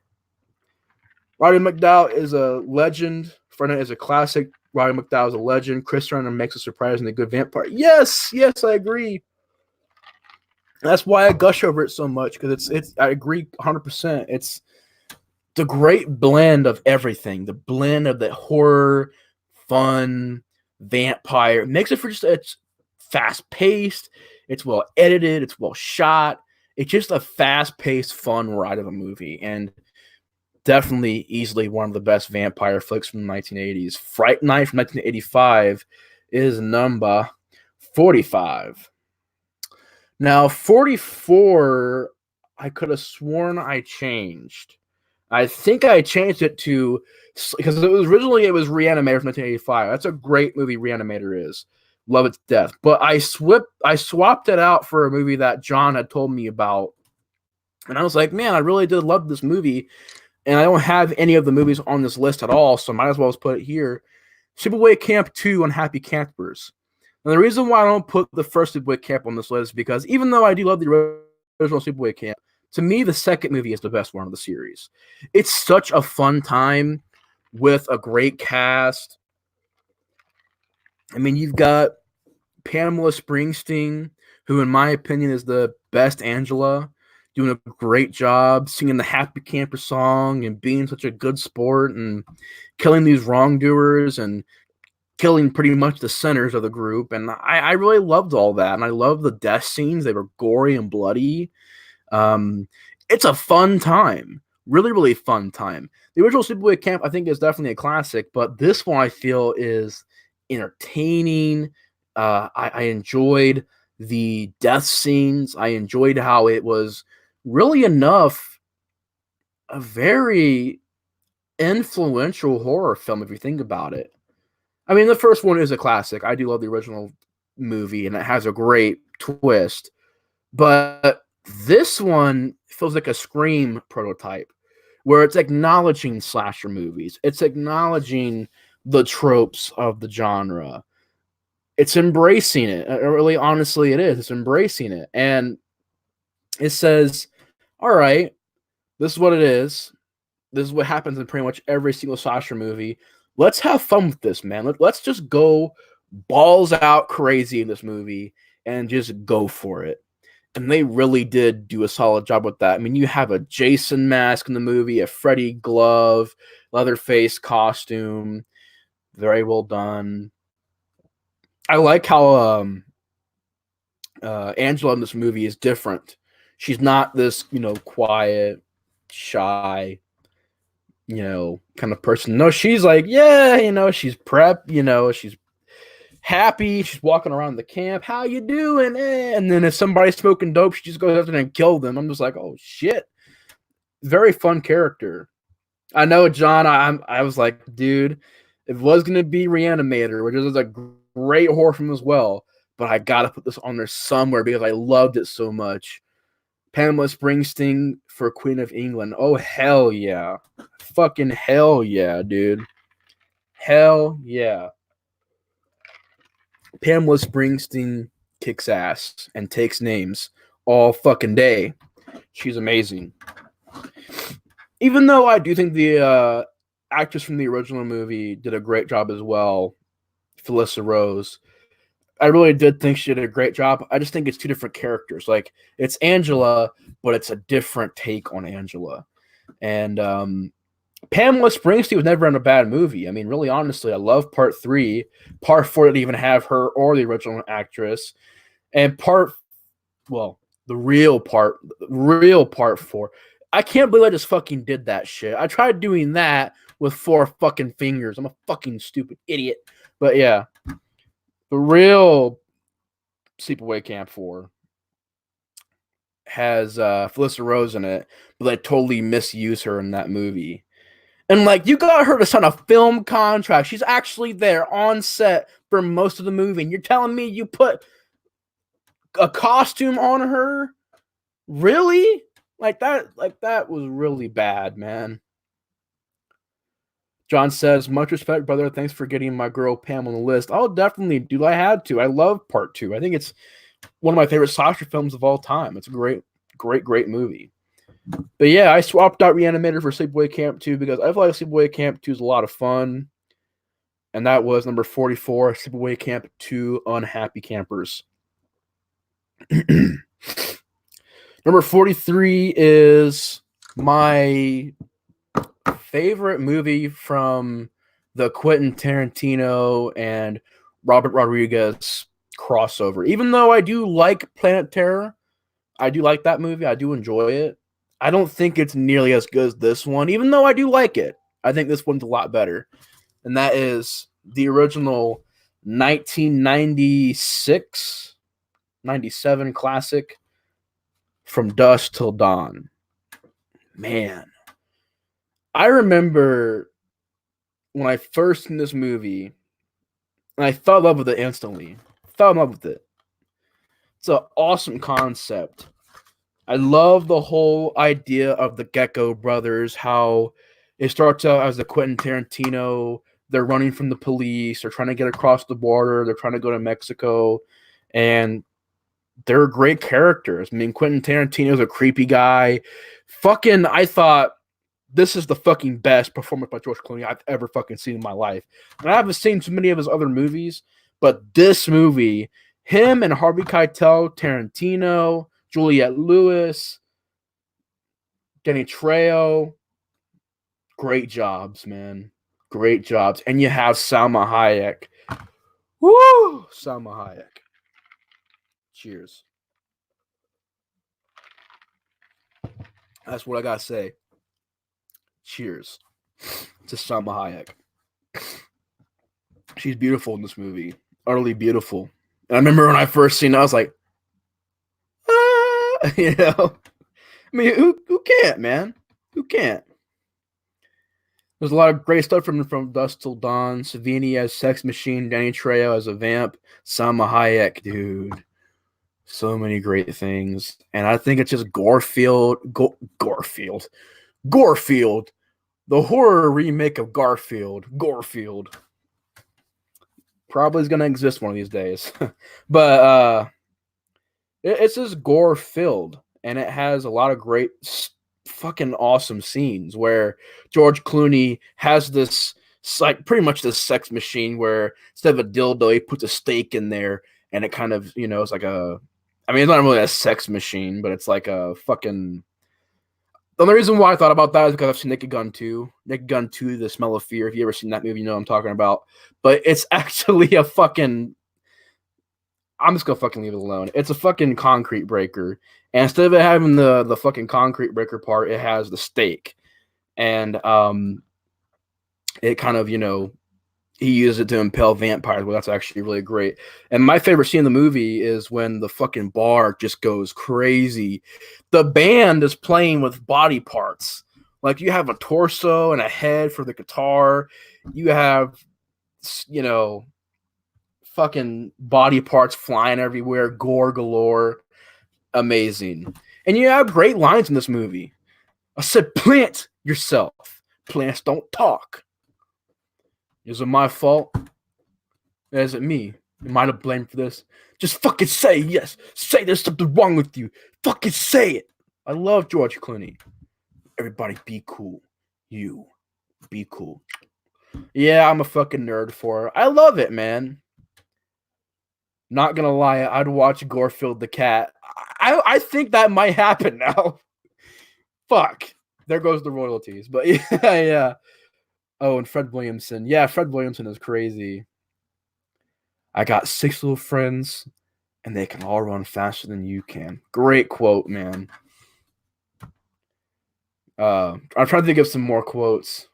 Roddy McDowall is a legend. Fredna is a classic. Roddy McDowall is a legend. Chris Sarandon makes a surprisingly good vampire. Yes, I agree. That's why I gush over it so much because it's. I agree 100%. It's the great blend of everything. The blend of the horror, fun, vampire. It makes it for it's fast paced. It's well edited. It's well shot. It's just a fast paced, fun ride of a movie, and definitely easily one of the best vampire flicks from the 1980s. Fright Night from 1985 is number 45. Now, 44, I could have sworn I changed. I think I changed it to, because it was originally it was Reanimator from 1985. That's a great movie. Reanimator is, love it to death. But I swapped it out for a movie that John had told me about, and I was like, man, I really did love this movie, and I don't have any of the movies on this list at all, so might as well just put it here. Sleepaway Camp 2 Unhappy Campers. And the reason why I don't put the first Sleepaway Camp on this list is because even though I do love the original Sleepaway Camp, to me, the second movie is the best one of the series. It's such a fun time with a great cast. I mean, you've got Pamela Springsteen, who, in my opinion, is the best Angela, doing a great job singing the Happy Camper song and being such a good sport and killing these wrongdoers and killing pretty much the centers of the group. And I really loved all that. And I love the death scenes. They were gory and bloody. It's a fun time. Really, really fun time. The original Sleepaway Camp, I think, is definitely a classic, but this one I feel is entertaining. I enjoyed the death scenes. I enjoyed how it was really enough a very influential horror film if you think about it. I mean, the first one is a classic. I do love the original movie, and it has a great twist. But this one feels like a Scream prototype, where it's acknowledging slasher movies. It's acknowledging the tropes of the genre. It's embracing it. Really, honestly, it is. It's embracing it. And it says, all right, this is what it is. This is what happens in pretty much every single slasher movie. Let's have fun with this, man. Let's just go balls out crazy in this movie and just go for it. And they really did do a solid job with that. I mean, you have a Jason mask in the movie, a Freddy glove, Leatherface costume. Very well done. I like how Angela in this movie is different. She's not this, quiet, shy, kind of person. No, she's like, yeah, she's prep, she's happy. She's walking around the camp. How you doing? And then if somebody's smoking dope, she just goes out there and kills them. I'm just like, oh shit. Very fun character. I know, John. I was like, dude, it was gonna be Reanimator, which is a great horror film as well. But I gotta put this on there somewhere because I loved it so much. Pamela Springsteen for Queen of England. Oh, hell yeah. Fucking hell yeah, dude. Hell yeah. Pamela Springsteen kicks ass and takes names all fucking day. She's amazing. Even though I do think the actress from the original movie did a great job as well, Felissa Rose, I really did think she did a great job. I just think it's two different characters. Like, it's Angela, but it's a different take on Angela. And Pamela Springsteen was never in a bad movie. I mean, really, honestly, I love Part 3. Part 4 didn't even have her or the original actress. And the real Part 4. I can't believe I just fucking did that shit. I tried doing that with 4 fucking fingers. I'm a fucking stupid idiot. But yeah. The real Sleepaway Camp 4 has Felissa Rose in it, but they totally misuse her in that movie. And, like, you got her to sign a film contract. She's actually there on set for most of the movie. And you're telling me you put a costume on her? Really? Like that was really bad, man. John says, much respect, brother. Thanks for getting my girl Pam on the list. I'll definitely do. I had to. I love Part 2. I think it's one of my favorite slasher films of all time. It's a great, great, great movie. But yeah, I swapped out Reanimator for Sleepaway Camp 2 because I feel like Sleepaway Camp 2 is a lot of fun. And that was number 44, Sleepaway Camp 2 Unhappy Campers. Number 43 is my favorite movie from the Quentin Tarantino and Robert Rodriguez crossover. Even though I do like Planet Terror, I do like that movie. I do enjoy it. I don't think it's nearly as good as this one, even though I do like it. I think this one's a lot better. And that is the original 1996 '97 classic, From Dusk Till Dawn. Man, I remember when I first seen this movie, and I fell in love with it instantly. Fell in love with it. It's an awesome concept. I love the whole idea of the Gecko brothers, how it starts out as the Quentin Tarantino. They're running from the police. They're trying to get across the border. They're trying to go to Mexico. And they're great characters. I mean, Quentin Tarantino's a creepy guy. Fucking, I thought this is the fucking best performance by George Clooney I've ever fucking seen in my life. And I haven't seen too many of his other movies, but this movie, him and Harvey Keitel, Tarantino, Juliette Lewis, Danny Trejo, great jobs, man. Great jobs. And you have Salma Hayek. Woo! Salma Hayek. Cheers. That's what I gotta say. Cheers to Salma Hayek. She's beautiful in this movie. Utterly beautiful. And I remember when I first seen it, I was like, you know? I mean, who can't, man? Who can't? There's a lot of great stuff from Dusk Till Dawn. Savini as Sex Machine, Danny Trejo as a vamp, Salma Hayek, dude. So many great things. And I think it's just Garfield. The horror remake of Garfield. Probably is going to exist one of these days. But it's just gore-filled. And it has a lot of great fucking awesome scenes where George Clooney has this, like, pretty much this sex machine where instead of a dildo, he puts a steak in there, and it kind of, you know, it's like a, I mean, it's not really a sex machine, but it's like a fucking, the only reason why I thought about that is because I've seen Naked Gun 2. Naked Gun 2, The Smell of Fear. If you ever seen that movie, you know what I'm talking about. But it's actually a fucking, I'm just gonna fucking leave it alone. It's a fucking concrete breaker. And instead of it having the fucking concrete breaker part, it has the stake. And it kind of, you know, he uses it to impale vampires. Well, that's actually really great. And my favorite scene in the movie is when the fucking bar just goes crazy. The band is playing with body parts. Like, you have a torso and a head for the guitar. You have, you know, fucking body parts flying everywhere, gore galore. Amazing. And you have great lines in this movie. I said, plant yourself. Plants don't talk. Is it my fault? Is it me? Am I to blame for this? Just fucking say yes. Say there's something wrong with you. Fucking say it. I love George Clooney. Everybody be cool. You be cool. Yeah, I'm a fucking nerd for her. I love it, man. Not gonna lie, I'd watch Garfield the cat. I think that might happen now. Fuck. There goes the royalties. But yeah. Oh, and Fred Williamson. Yeah, Fred Williamson is crazy. I got 6 little friends, and they can all run faster than you can. Great quote, man. I'm trying to think of some more quotes.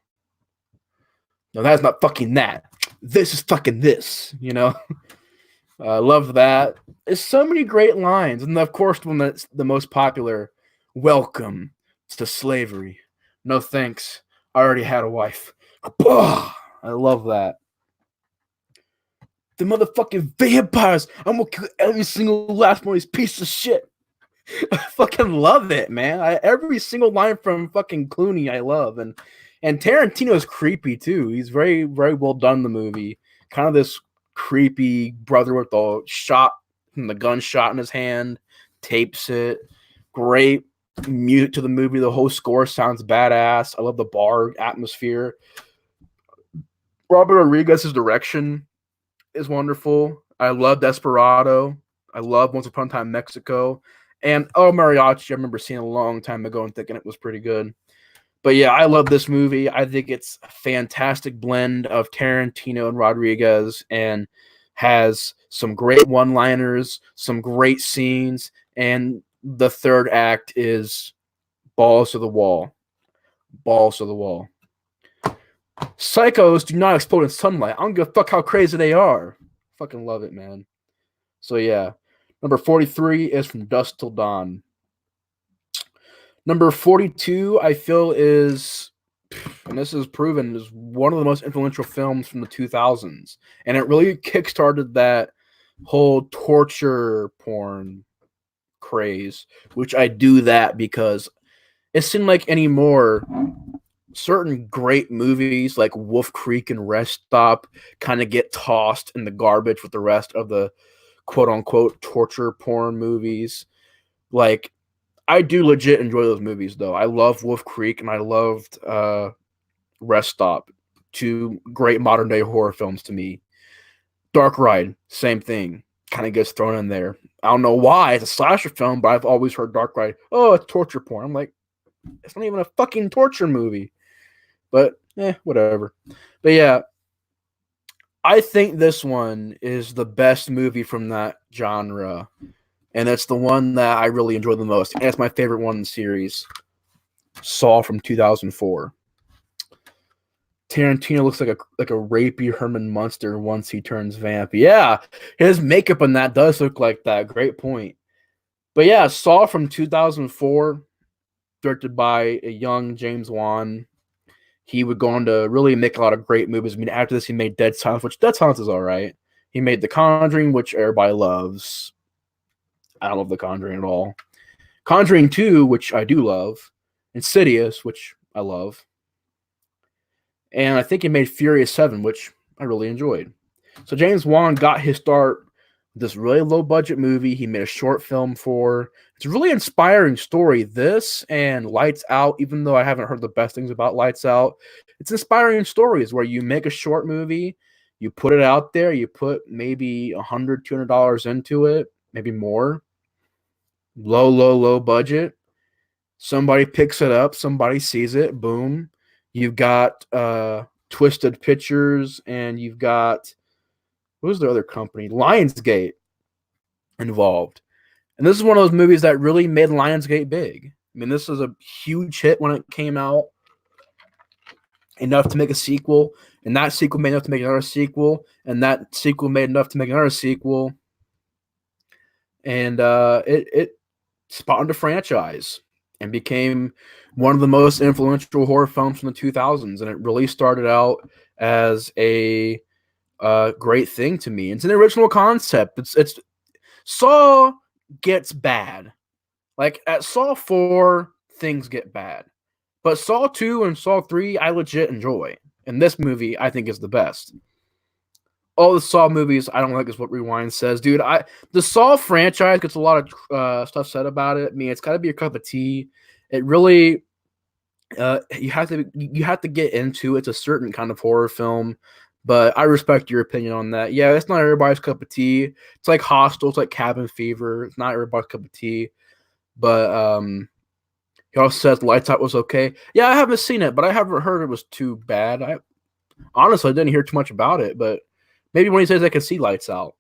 No, that's not fucking that. This is fucking this, you know? I love that. There's so many great lines. And of course, one that's the most popular, welcome to slavery. No thanks. I already had a wife. I love that. The motherfucking vampires. I'm gonna kill every single last one of these pieces of shit. I fucking love it, man. Every single line from fucking Clooney I love. And Tarantino is creepy too. He's very, very well done in the movie. Kind of this creepy brother with the gunshot in his hand, tapes it. Great music to the movie. The whole score sounds badass. I love the bar atmosphere. Robert Rodriguez's direction is wonderful. I love Desperado. I love Once Upon a Time Mexico. And Mariachi, I remember seeing a long time ago and thinking it was pretty good. But yeah, I love this movie. I think it's a fantastic blend of Tarantino and Rodriguez, and has some great one-liners, some great scenes, and the third act is balls to the wall. Balls to the wall. Psychos do not explode in sunlight. I don't give a fuck how crazy they are. Fucking love it, man. So yeah. Number 43 is From Dusk Till Dawn. Number 42, I feel is, and this is proven, is one of the most influential films from the 2000s. And it really kickstarted that whole torture porn craze, which I do that because it seemed like anymore certain great movies like Wolf Creek and Rest Stop kind of get tossed in the garbage with the rest of the quote unquote torture porn movies. Like, I do legit enjoy those movies though. I love Wolf Creek and I loved Rest Stop, two great modern day horror films to me. Dark Ride, same thing, kind of gets thrown in there. I don't know why. It's a slasher film, but I've always heard Dark Ride. Oh, it's torture porn. I'm like, it's not even a fucking torture movie. But whatever. But yeah, I think this one is the best movie from that genre, and it's the one that I really enjoy the most. And it's my favorite one in the series. Saw from 2004. Tarantino looks like a rapey Herman Munster once he turns vamp. Yeah, his makeup on that does look like that. Great point. But yeah, Saw from 2004, directed by a young James Wan. He would go on to really make a lot of great movies. I mean, after this, he made Dead Silence, which Dead Silence is all right. He made The Conjuring, which everybody loves. I don't love The Conjuring at all. Conjuring 2, which I do love. Insidious, which I love. And I think he made Furious 7, which I really enjoyed. So James Wan got his start with this really low-budget movie he made a short film for. It's a really inspiring story. This and Lights Out, even though I haven't heard the best things about Lights Out, it's inspiring stories where you make a short movie, you put it out there, you put maybe $100, $200 into it, maybe more. Low budget. Somebody picks it up, somebody sees it, boom. You've got Twisted Pictures, and you've got, what was the other company? Lionsgate involved. And this is one of those movies that really made Lionsgate big. I mean, this was a huge hit when it came out, enough to make a sequel, and that sequel made enough to make another sequel, and that sequel made enough to make another sequel. And it spawned a franchise and became one of the most influential horror films from the 2000s. And it really started out as a great thing to me. It's an original concept. It's Saw gets bad. Like at Saw 4, things get bad. But Saw 2 and Saw 3, I legit enjoy. And this movie, I think, is the best. All the Saw movies, I don't like, is what Rewind says. Dude, the Saw franchise gets a lot of stuff said about it. I mean, it's got to be a cup of tea. It really, you have to get into it. It's a certain kind of horror film. But I respect your opinion on that. Yeah, it's not everybody's cup of tea. It's like Hostel, it's like Cabin Fever. It's not everybody's cup of tea. But he also says Lights Out was okay. Yeah, I haven't seen it, but I haven't heard it was too bad. I honestly didn't hear too much about it, but maybe when he says I can see Lights Out.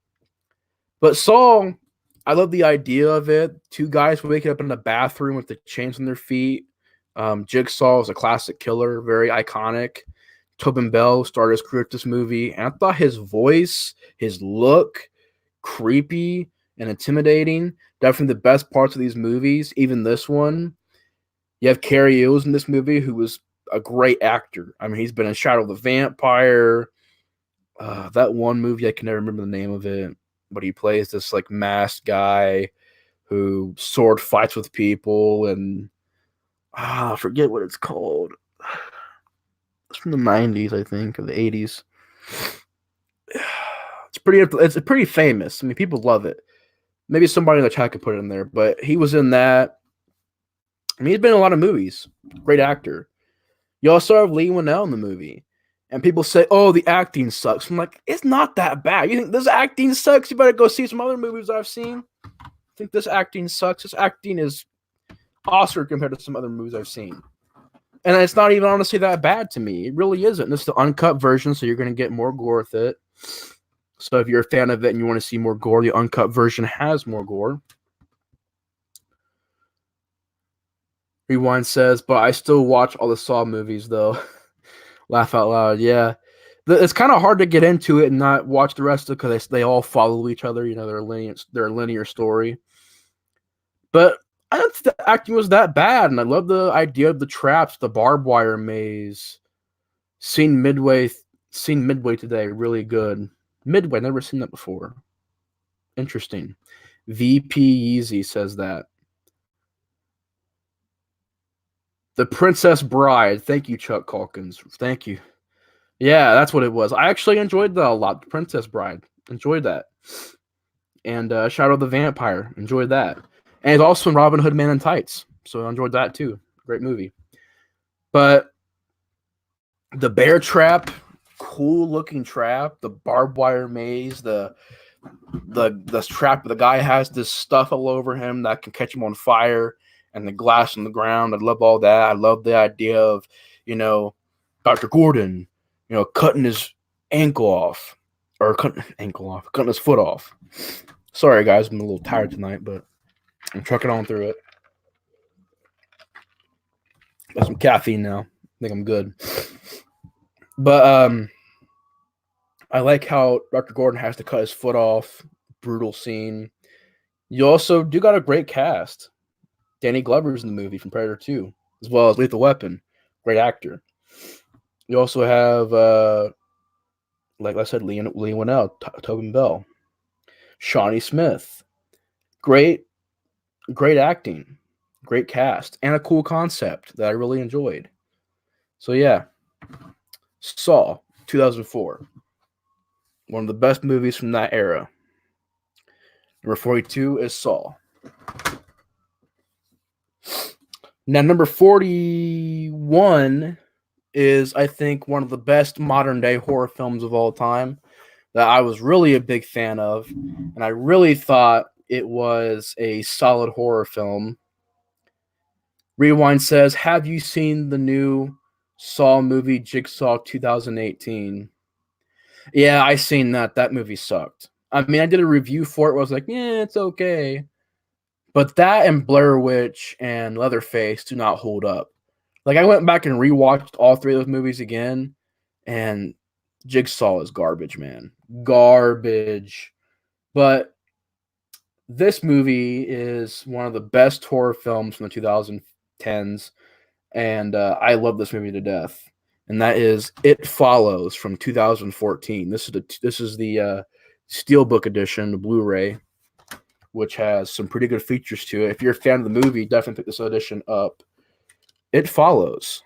But Saw, I love the idea of it. Two guys waking up in the bathroom with the chains on their feet. Jigsaw is a classic killer, very iconic. Tobin Bell started his career with this movie, and I thought his voice, his look, creepy and intimidating. Definitely the best parts of these movies, even this one. You have Cary Elwes in this movie, who was a great actor. I mean, he's been in Shadow of the Vampire. That one movie, I can never remember the name of it, but he plays this like masked guy who sword fights with people, and I forget what it's called. It's from the 90s, I think, or the 80s. It's pretty famous. I mean, people love it. Maybe somebody in the chat could put it in there, but he was in that. I mean, he's been in a lot of movies. Great actor. You also have Leigh Whannell in the movie. And people say, oh, the acting sucks. I'm like, it's not that bad. You think this acting sucks? You better go see some other movies I've seen. I think this acting sucks. This acting is Oscar compared to some other movies I've seen. And it's not even honestly that bad to me. It really isn't. This is the uncut version, so you're going to get more gore with it. So if you're a fan of it and you want to see more gore, the uncut version has more gore. Rewind says, but I still watch all the Saw movies, though. Laugh out loud. Yeah. It's kind of hard to get into it and not watch the rest of it because they all follow each other. You know, their linear story. But I don't think the acting was that bad, and I love the idea of the traps, the barbed wire maze. Seen midway, seen midway today. Really good. Midway, never seen that before. Interesting. VP Yeezy says that. The Princess Bride. Thank you, Chuck Calkins. Thank you. Yeah, that's what it was. I actually enjoyed that a lot. The Princess Bride. Enjoyed that. And Shadow of the Vampire. Enjoyed that. And it's also in Robin Hood Man in Tights. So I enjoyed that too. Great movie. But the bear trap, cool looking trap, the barbed wire maze, the trap the guy has this stuff all over him that can catch him on fire, and the glass on the ground. I love all that. I love the idea of, Dr. Gordon, cutting his ankle off. Or cutting his foot off. Sorry guys, I'm a little tired tonight, but I'm trucking on through it. Got some caffeine now. I think I'm good. But I like how Dr. Gordon has to cut his foot off. Brutal scene. You also do got a great cast. Danny Glover's in the movie from Predator 2, as well as Lethal Weapon. Great actor. You also have, like I said, Lee Winnell, Tobin Bell, Shawnee Smith. Great acting. Great cast. And a cool concept that I really enjoyed. So, yeah. Saw, 2004. One of the best movies from that era. Number 42 is Saw. Now, number 41 is, I think, one of the best modern-day horror films of all time that I was really a big fan of, and I really thought it was a solid horror film. Rewind says, have you seen the new Saw movie, Jigsaw 2018? Yeah, I seen that. That movie sucked. I mean, I did a review for it where I was like, yeah, it's okay. But that and Blair Witch and Leatherface do not hold up. Like, I went back and rewatched all three of those movies again, and Jigsaw is garbage, man. Garbage. But this movie is one of the best horror films from the 2010s, and I love this movie to death. And that is It Follows from 2014. This is the Steelbook edition, the Blu-ray, which has some pretty good features to it. If you're a fan of the movie, definitely pick this edition up. It Follows.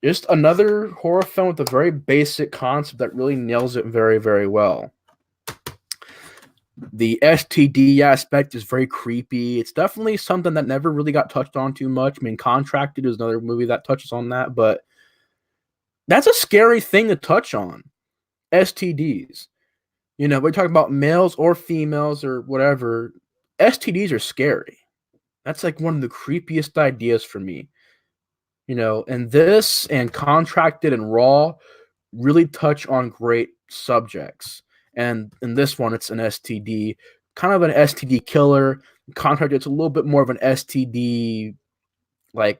Just another horror film with a very basic concept that really nails it very, very well. The STD aspect is very creepy. It's definitely something that never really got touched on too much. I mean, Contracted is another movie that touches on that, but that's a scary thing to touch on. STDs. We're talking about males or females or whatever. STDs are scary. That's like one of the creepiest ideas for me. And this and Contracted and Raw really touch on great subjects. And in this one, it's an STD, kind of an STD killer. Contracted, it's a little bit more of an STD, like,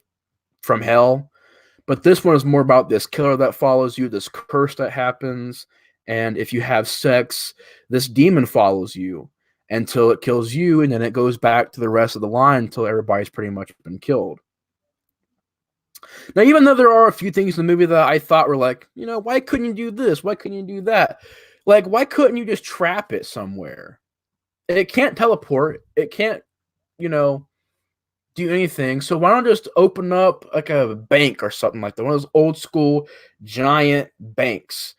from hell. But this one is more about this killer that follows you, this curse that happens. And if you have sex, this demon follows you until it kills you. And then it goes back to the rest of the line until everybody's pretty much been killed. Now, even though there are a few things in the movie that I thought were like, why couldn't you do this? Why couldn't you do that? Like, why couldn't you just trap it somewhere? It can't teleport. It can't, do anything. So why don't just open up like a bank or something like that? One of those old school giant banks.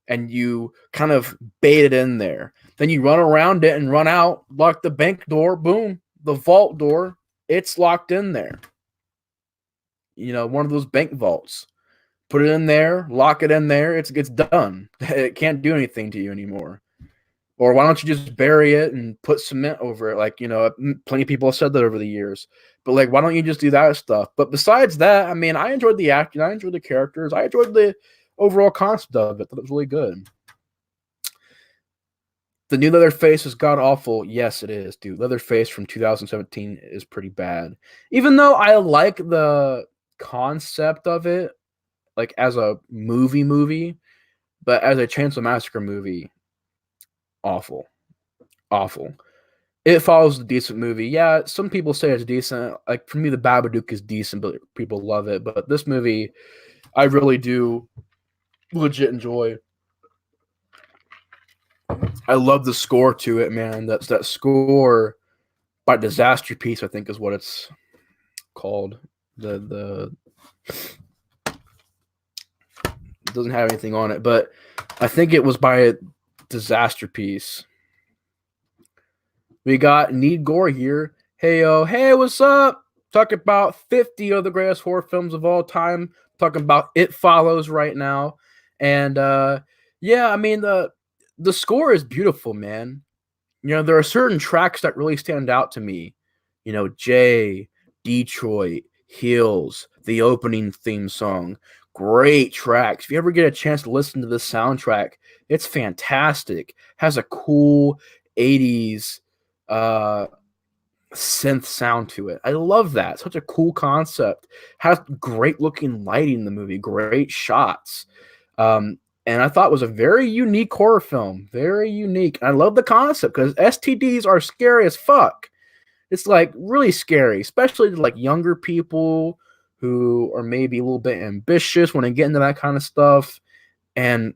And you kind of bait it in there. Then you run around it and run out, lock the bank door, boom, the vault door, it's locked in there. One of those bank vaults. Put it in there, lock it in there, it's done. It can't do anything to you anymore. Or why don't you just bury it and put cement over it? Like, plenty of people have said that over the years. But, like, why don't you just do that stuff? But besides that, I mean, I enjoyed the acting. I enjoyed the characters. I enjoyed the overall concept of it. That was really good. The new Leatherface is god-awful. Yes, it is, dude. Leatherface from 2017 is pretty bad. Even though I like the concept of it, like, as a movie, But as a Chainsaw Massacre movie, awful, awful. It follows a decent movie. Yeah, some people say it's decent. Like for me, The Babadook is decent, but people love it. But this movie, I really do legit enjoy. I love the score to it, man. That's that score by Disaster Piece, I think is what it's called. The it doesn't have anything on it, but I think it was by Disaster Piece. We got Need Gore here. Hey yo, hey, what's up? Talking about 50 of the greatest horror films of all time. Talking about It Follows right now. And yeah, I mean the score is beautiful, man. You know, there are certain tracks that really stand out to me. You know, Jay, Detroit, Heels, the opening theme song. Great tracks. If you ever get a chance to listen to this soundtrack, it's fantastic. Has a cool 80s uh synth sound to it. I love that. Such a cool concept. Has great looking lighting in the movie, great shots. And I thought it was a very unique horror film. Very unique. I love the concept because STDs are scary as fuck. It's like really scary, especially to like younger people who are maybe a little bit ambitious when they get into that kind of stuff. And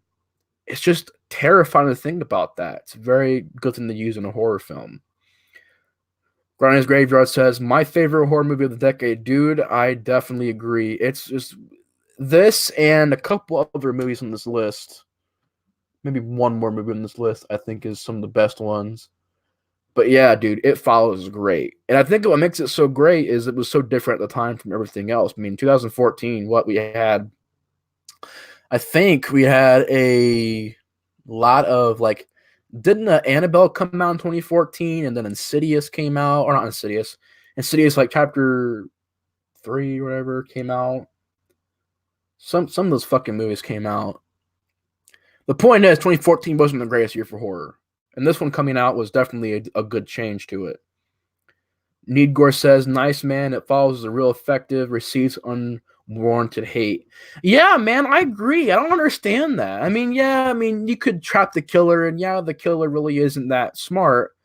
it's just terrifying to think about that. It's a very good thing to use in a horror film. Grinders Graveyard says, my favorite horror movie of the decade. Dude, I definitely agree. It's just this and a couple other movies on this list. Maybe one more movie on this list, I think, is some of the best ones. But yeah, dude, It Follows is great. And I think what makes it so great is it was so different at the time from everything else. I mean, 2014, what we had, I think we had a lot of like, didn't Annabelle come out in 2014 and then Insidious came out, or not Insidious, Insidious like chapter 3 or whatever came out. Some of those fucking movies came out. The point is, 2014 wasn't the greatest year for horror. And this one coming out was definitely a good change to it. Need Gore says, nice, man. It follows the real effective, receives unwarranted hate. Yeah, man, I agree. I don't understand that. I mean, yeah, I mean, you could trap the killer, and yeah, the killer really isn't that smart,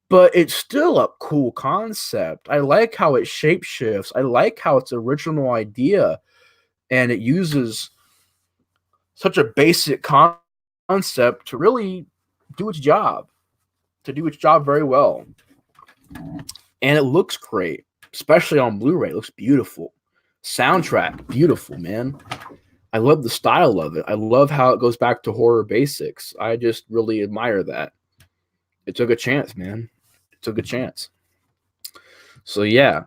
but it's still a cool concept. I like how it shapeshifts. I like how it's original idea, and it uses such a basic concept to really do its job, very well. And it looks great, especially on Blu-ray. It looks beautiful. Soundtrack, beautiful, man. I love the style of it. I love how it goes back to horror basics. I just really admire that. It took a chance, man. It took a chance. So yeah.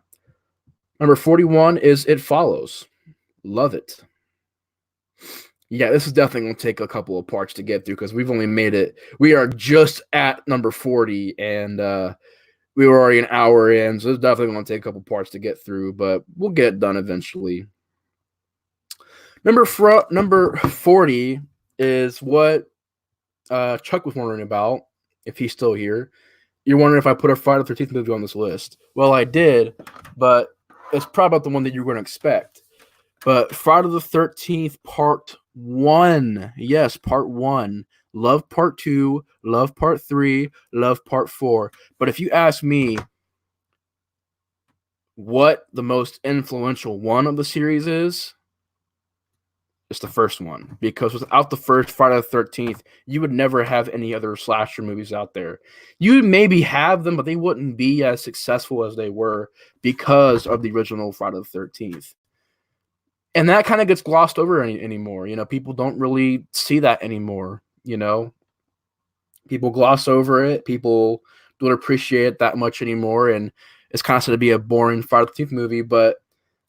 Number 41 is It Follows. Love it. Yeah, this is definitely going to take a couple of parts to get through because we've only made it. We are just at number 40, and we were already an hour in, so it's definitely going to take a couple parts to get through, but we'll get it done eventually. Number 40 is what Chuck was wondering about, if he's still here. You're wondering if I put a Friday the 13th movie on this list. Well, I did, but it's probably not the one that you're going to expect. But Friday the 13th Part 1. Yes, Part 1. Love Part 2. Love Part 3. Love Part 4. But if you ask me what the most influential one of the series is, it's the first one. Because without the first Friday the 13th, you would never have any other slasher movies out there. You would maybe have them, but they wouldn't be as successful as they were because of the original Friday the 13th. And that kind of gets glossed over anymore. You know, people don't really see that anymore. You know, people gloss over it. People don't appreciate it that much anymore. And it's considered to be a boring Friday the 13th movie. But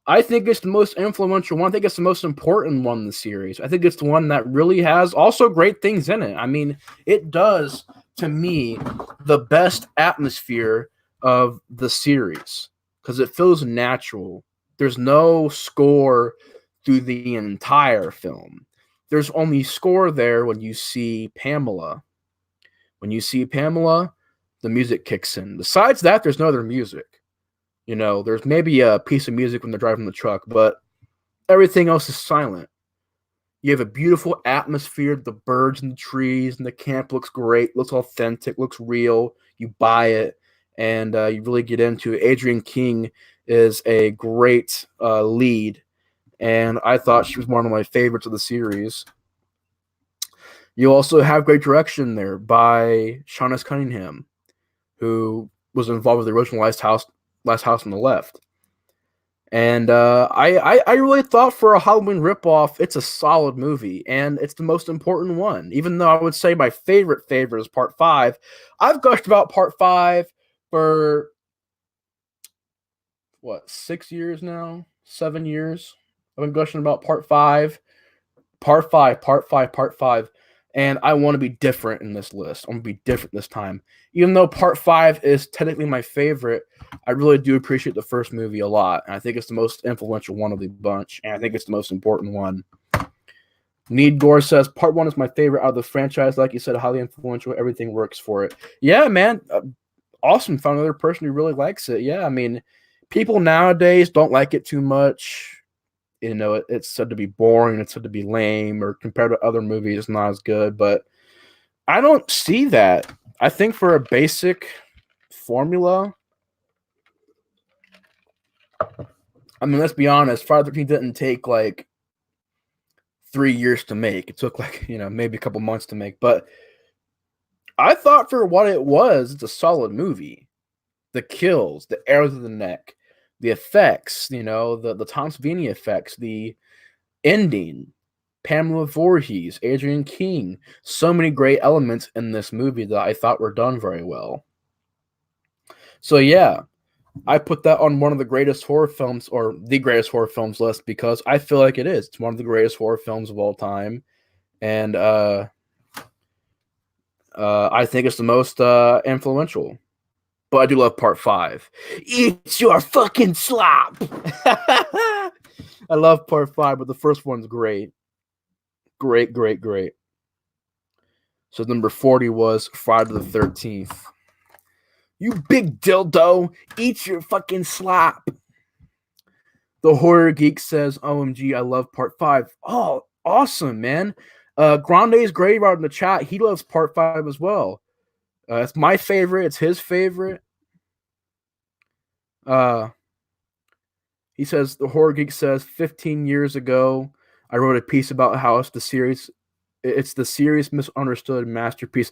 I think it's the most influential one. I think it's the most important one in the series. I think it's the one that really has also great things in it. I mean, it does, to me, the best atmosphere of the series because it feels natural. There's no score through the entire film. There's only score there when you see Pamela. When you see Pamela, the music kicks in. Besides that, there's no other music. You know, there's maybe a piece of music when they're driving the truck, but everything else is silent. You have a beautiful atmosphere, the birds and the trees, and the camp looks great, looks authentic, looks real. You buy it, and you really get into it. Adrienne King is a great lead, and I thought she was one of my favorites of the series. You also have great direction there by Sean S. Cunningham, who was involved with the original Last House on the Left. And I really thought for a Halloween ripoff, it's a solid movie, and it's the most important one. Even though I would say my favorite is Part 5, I've gushed about Part 5 for, 6 years now? 7 years? I've been gushing about Part 5. Part 5, Part 5, Part 5. And I want to be different in this list. I want to be different this time. Even though Part 5 is technically my favorite, I really do appreciate the first movie a lot. And I think it's the most influential one of the bunch. And I think it's the most important one. Need Gore says, Part 1 is my favorite out of the franchise. Like you said, highly influential. Everything works for it. Yeah, man. Awesome. Found another person who really likes it. Yeah, I mean, people nowadays don't like it too much. You know, it's said to be boring, it's said to be lame, or compared to other movies, it's not as good. But I don't see that. I think for a basic formula, I mean, let's be honest, Friday the 13th didn't take like 3 years to make. It took like, maybe a couple months to make. But I thought for what it was, it's a solid movie. The kills, the arrows to the neck, the effects, the Tom Savini effects, the ending, Pamela Voorhees, Adrienne King, so many great elements in this movie that I thought were done very well. So yeah, I put that on one of the greatest horror films, or the greatest horror films list, because I feel like it is. It's one of the greatest horror films of all time, and I think it's the most influential. But I do love Part 5. Eat your fucking slop! I love Part 5, but the first one's great. Great, great, great. So number 40 was Friday the 13th. You big dildo! Eat your fucking slop! The Horror Geek says, OMG, I love Part 5. Oh, awesome, man. Grande's Graveyard in the chat, he loves Part 5 as well. It's my favorite. It's his favorite. He says, the Horror Geek says, 15 years ago, I wrote a piece about how it's the serious misunderstood masterpiece.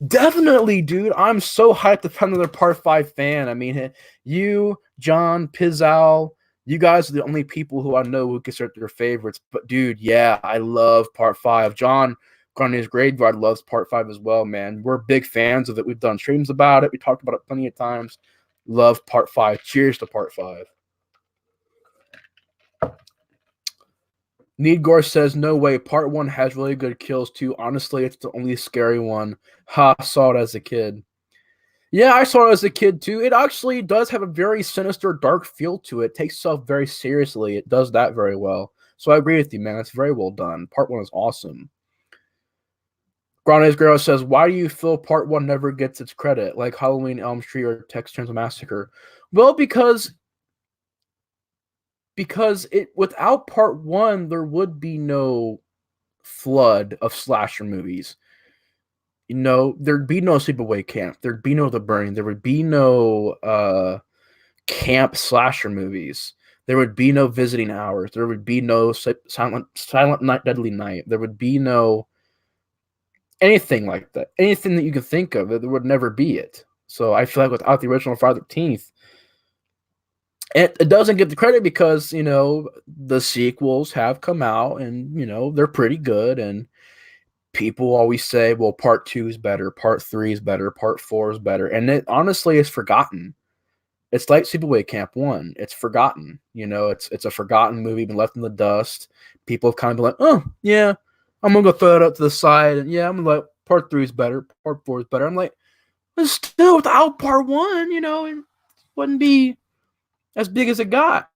Definitely, dude. I'm so hyped to find another Part 5 fan. I mean, you, John, Pizzal, you guys are the only people who I know who consider their favorites. But, dude, yeah, I love Part 5. John Grande's Graveyard loves Part 5 as well, man. We're big fans of it. We've done streams about it. We talked about it plenty of times. Love Part 5. Cheers to Part 5. Need Gore says, no way. Part 1 has really good kills, too. Honestly, it's the only scary one. Ha, saw it as a kid. Yeah, I saw it as a kid, too. It actually does have a very sinister, dark feel to it. It takes itself very seriously. It does that very well. So I agree with you, man. It's very well done. Part 1 is awesome. Grande's Girl says, why do you feel Part 1 never gets its credit, like Halloween, Elm Street, or Texas Chainsaw Massacre? Well, because it without Part 1, there would be no flood of slasher movies. There'd be no Sleepaway Camp. There'd be no The Burning. There would be no camp slasher movies. There would be no Visiting Hours. There would be no Silent Night, Deadly Night. There would be no anything like that. Anything that you could think of, there would never be it. So I feel like without the original Friday the 13th, it doesn't get the credit because, the sequels have come out and, they're pretty good. And people always say, well, Part 2 is better. Part 3 is better. Part 4 is better. And it honestly is forgotten. It's like Sleepaway Camp 1. It's forgotten. It's a forgotten movie, been left in the dust. People have kind of been like, oh, yeah, I'm going to go throw it up to the side. And yeah, I'm like, Part 3 is better. Part 4 is better. I'm like, but still without Part 1, it wouldn't be as big as it got.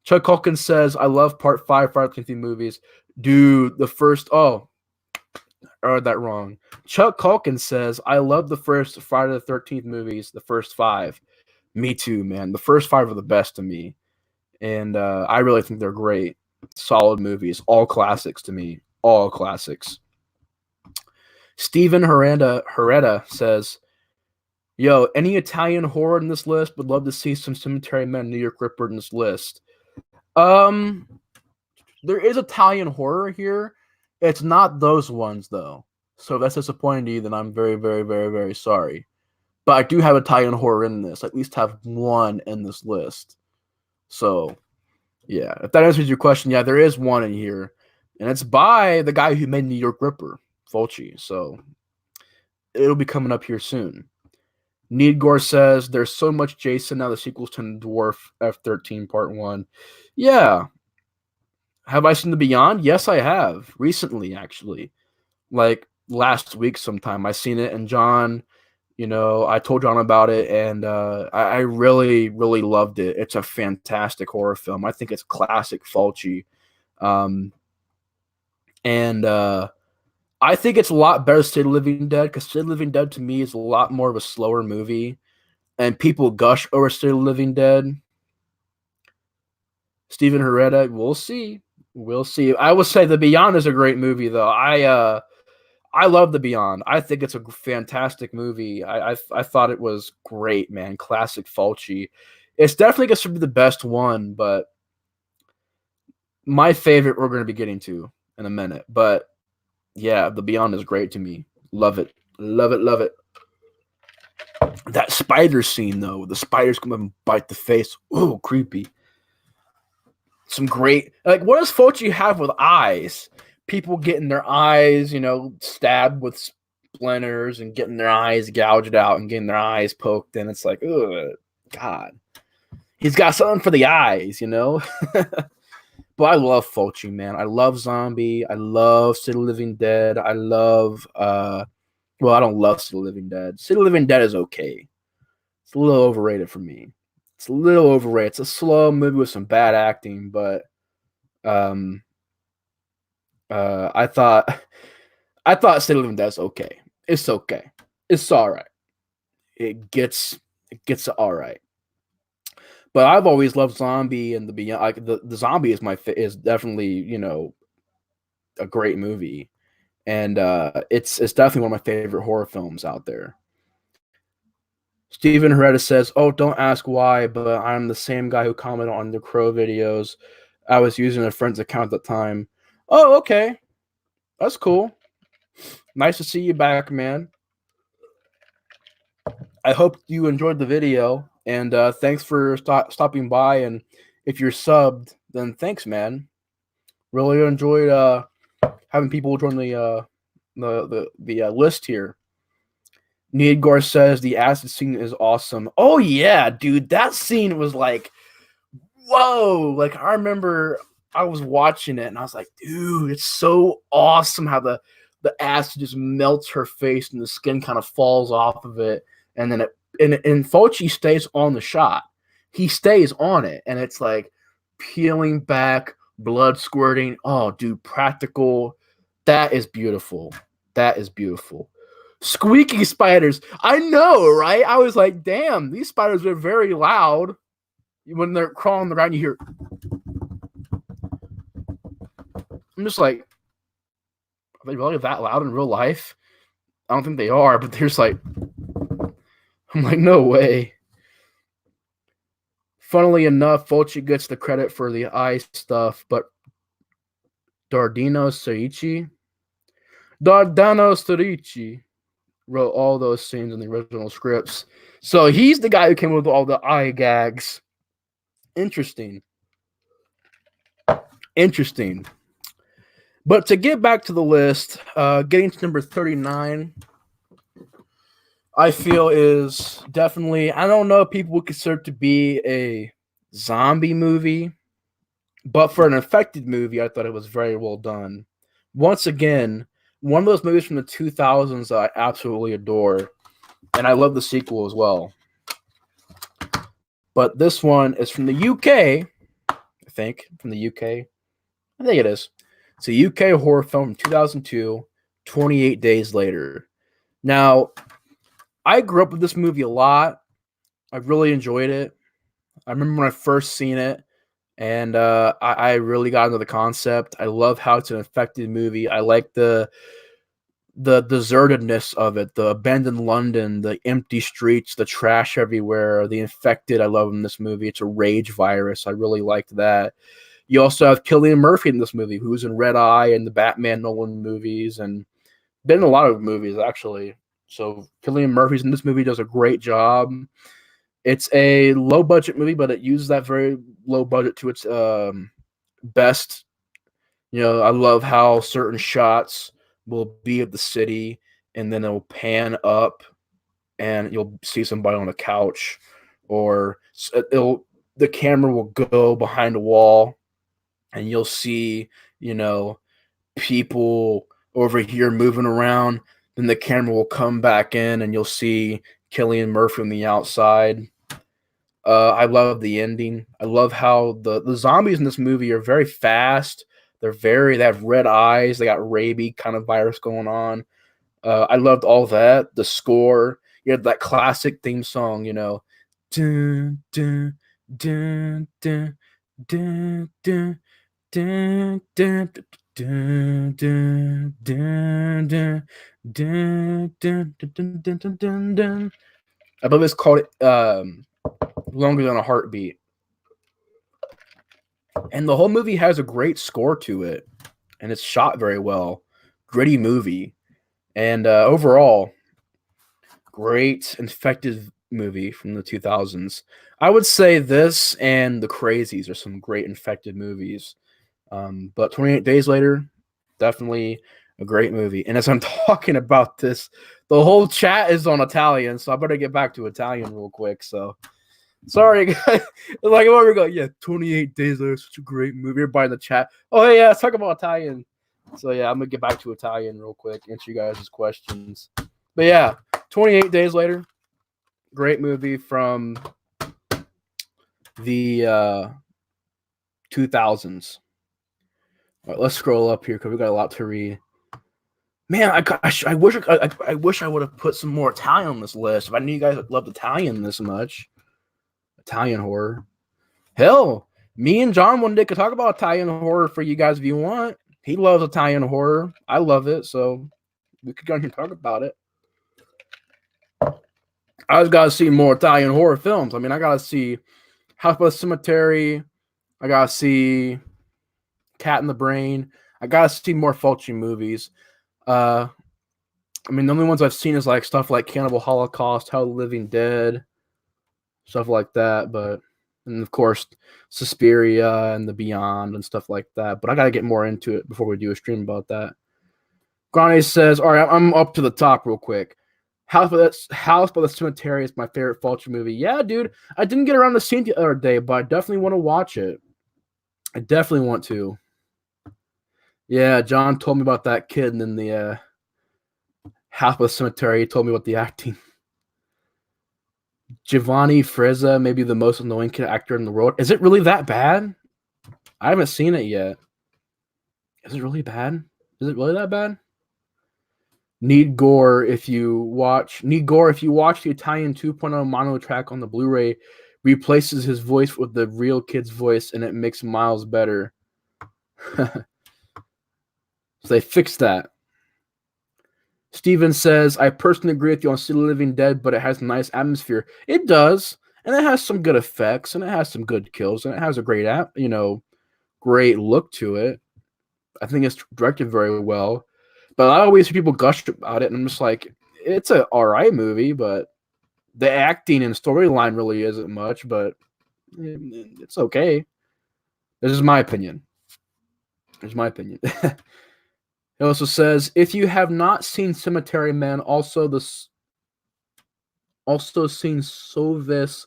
Chuck Hawkins says, I love Part 5 Friday the 13th movies. Dude, the first, I heard that wrong. Chuck Hawkins says, I love the first Friday the 13th movies, the first 5. Me too, man. The first 5 are the best to me. And I really think they're great. Solid movies, all classics to me, all classics. Steven Herrera says, "Yo, any Italian horror in this list? Would love to see some Cemetery Men, New York Ripper in this list." Um, there is Italian horror here. It's not those ones though. So if that's disappointing to you, then I'm very, very, very, very sorry. But I do have Italian horror in this. I at least have one in this list. So yeah, if that answers your question, yeah, there is one in here, and it's by the guy who made New York Ripper, Fulci. So it'll be coming up here soon. Needgore says there's so much Jason now. The sequels to Dwarf F-13 Part 1. Yeah. Have I seen The Beyond? Yes, I have. Recently, actually. Like last week sometime. I seen it, and John, I told John about it, and I really, really loved it. It's a fantastic horror film. I think it's classic Fulci. And I think it's a lot better than City of the Living Dead, because City of the Living Dead to me is a lot more of a slower movie, and people gush over City of the Living Dead. Steven Herrera, we'll see. We'll see. I would say The Beyond is a great movie, though. I love The Beyond. I think it's a fantastic movie. I thought it was great, man. Classic Fulci. It's definitely going to be the best one, but my favorite we're going to be getting to in a minute. But yeah, The Beyond is great to me. Love it. Love it. Love it. That spider scene, though, the spiders come up and bite the face. Ooh, creepy. Some great, like, what does Fulci have with eyes? People getting their eyes, stabbed with splinters and getting their eyes gouged out and getting their eyes poked in. It's like, ugh, God. He's got something for the eyes, But I love Fulci, man. I love Zombie. I love City of the Living Dead. I love, I don't love City of the Living Dead. City of the Living Dead is okay. It's a little overrated for me. It's a little overrated. It's a slow movie with some bad acting, but I thought City of the Living Dead's okay. It's okay. It's all right. It gets all right. But I've always loved Zombie and The Beyond. Like the Zombie is definitely a great movie, and it's definitely one of my favorite horror films out there. Steven Herrera says, "Oh, don't ask why, but I'm the same guy who commented on the Crow videos. I was using a friend's account at the time." Oh, okay. That's cool. Nice to see you back, man. I hope you enjoyed the video, and thanks for stopping by. And if you're subbed, then thanks, man. Really enjoyed having people join the list here. Needgore says the acid scene is awesome. Oh yeah, dude, that scene was like, whoa! Like I remember I was watching it and I was like, dude, it's so awesome how the acid just melts her face and the skin kind of falls off of it, and then and Fulci stays on the shot. He stays on it, and it's like peeling back, blood squirting. Oh, dude, practical. That is beautiful. That is beautiful. Squeaky spiders. I know, right? I was like, damn, these spiders are very loud. When they're crawling on the ground, you hear. I'm just like, are they really that loud in real life? I don't think they are, but there's like, I'm like, no way. Funnily enough, Fulci gets the credit for the eye stuff, but Dardano Sorici wrote all those scenes in the original scripts. So he's the guy who came up with all the eye gags. Interesting. But to get back to the list, getting to number 39, I feel is definitely, I don't know if people would consider it to be a zombie movie, but for an affected movie, I thought it was very well done. Once again, one of those movies from the 2000s that I absolutely adore, and I love the sequel as well. But this one is from the UK, I think. From the UK. I think it is. It's a UK horror film from 2002, 28 Days Later. Now, I grew up with this movie a lot. I really enjoyed it. I remember when I first seen it, and I really got into the concept. I love how it's an infected movie. I like the desertedness of it, the abandoned London, the empty streets, the trash everywhere, the infected. I love in this movie. It's a rage virus. I really liked that. You also have Cillian Murphy in this movie, who's in Red Eye and the Batman Nolan movies, and been in a lot of movies actually. So Cillian Murphy's in this movie, does a great job. It's a low budget movie, but it uses that very low budget to its best. I love how certain shots will be of the city, and then it'll pan up, and you'll see somebody on a couch, or the camera will go behind a wall, and you'll see people over here moving around. Then the camera will come back in, and you'll see Cillian Murphy on the outside. I love the ending. I love how the zombies in this movie are very fast. They have red eyes. They got rabies kind of virus going on. I loved all that. The score, you had that classic theme song, dun, dun, dun, dun, dun, dun, dun, dun, dun, dun, dun, dun, dun, dun, dun, dun, dun, dun, dun. I believe it's called Longer Than a Heartbeat. And the whole movie has a great score to it, and it's shot very well. Gritty movie. And overall, great infected movie from the 2000s. I would say this and The Crazies are some great infected movies. But 28 Days Later, definitely a great movie. And as I'm talking about this, the whole chat is on Italian, so I better get back to Italian real quick. So sorry, guys. Like a moment ago, yeah, 28 Days Later, such a great movie. Everybody in the chat. Oh, hey, yeah, let's talk about Italian. So yeah, I'm gonna get back to Italian real quick, answer you guys' questions. But yeah, 28 Days Later, great movie from the 2000s. All right, let's scroll up here because we got a lot to read. Man, I wish I would have put some more Italian on this list. If I knew you guys loved Italian this much, Italian horror. Hell, me and John one day could talk about Italian horror for you guys if you want. He loves Italian horror. I love it, so we could go here and talk about it. I just gotta see more Italian horror films. I mean, I gotta see House by the Cemetery. I gotta see Cat in the Brain. I gotta see more Fulci movies. I mean, the only ones I've seen is like stuff like Cannibal Holocaust, Hell the Living Dead, stuff like that. But and of course, Suspiria and The Beyond and stuff like that. But I gotta get more into it before we do a stream about that. Grande says, "All right, I'm up to the top real quick. House by the Cemetery is my favorite Fulci movie." Yeah, dude, I didn't get around to seeing it the other day, but I definitely want to watch it. I definitely want to. Yeah, John told me about that kid, and then the House by the Cemetery. He told me about the acting. Giovanni Frezza, maybe the most annoying kid actor in the world. Is it really that bad? I haven't seen it yet. Is it really bad? Is it really that bad? Need Gore if you watch the Italian 2.0 mono track on the Blu-ray, replaces his voice with the real kid's voice, and it makes Miles better. So they fixed that. Steven says, "I personally agree with you on Still Living Dead, but it has a nice atmosphere." It does, and it has some good effects, and it has some good kills, and it has a great great look to it. I think it's directed very well. But I always hear people gush about it, and I'm just like, it's an alright movie, but the acting and storyline really isn't much, but it's okay. This is my opinion. It also says, if you have not seen Cemetery Man, also seen this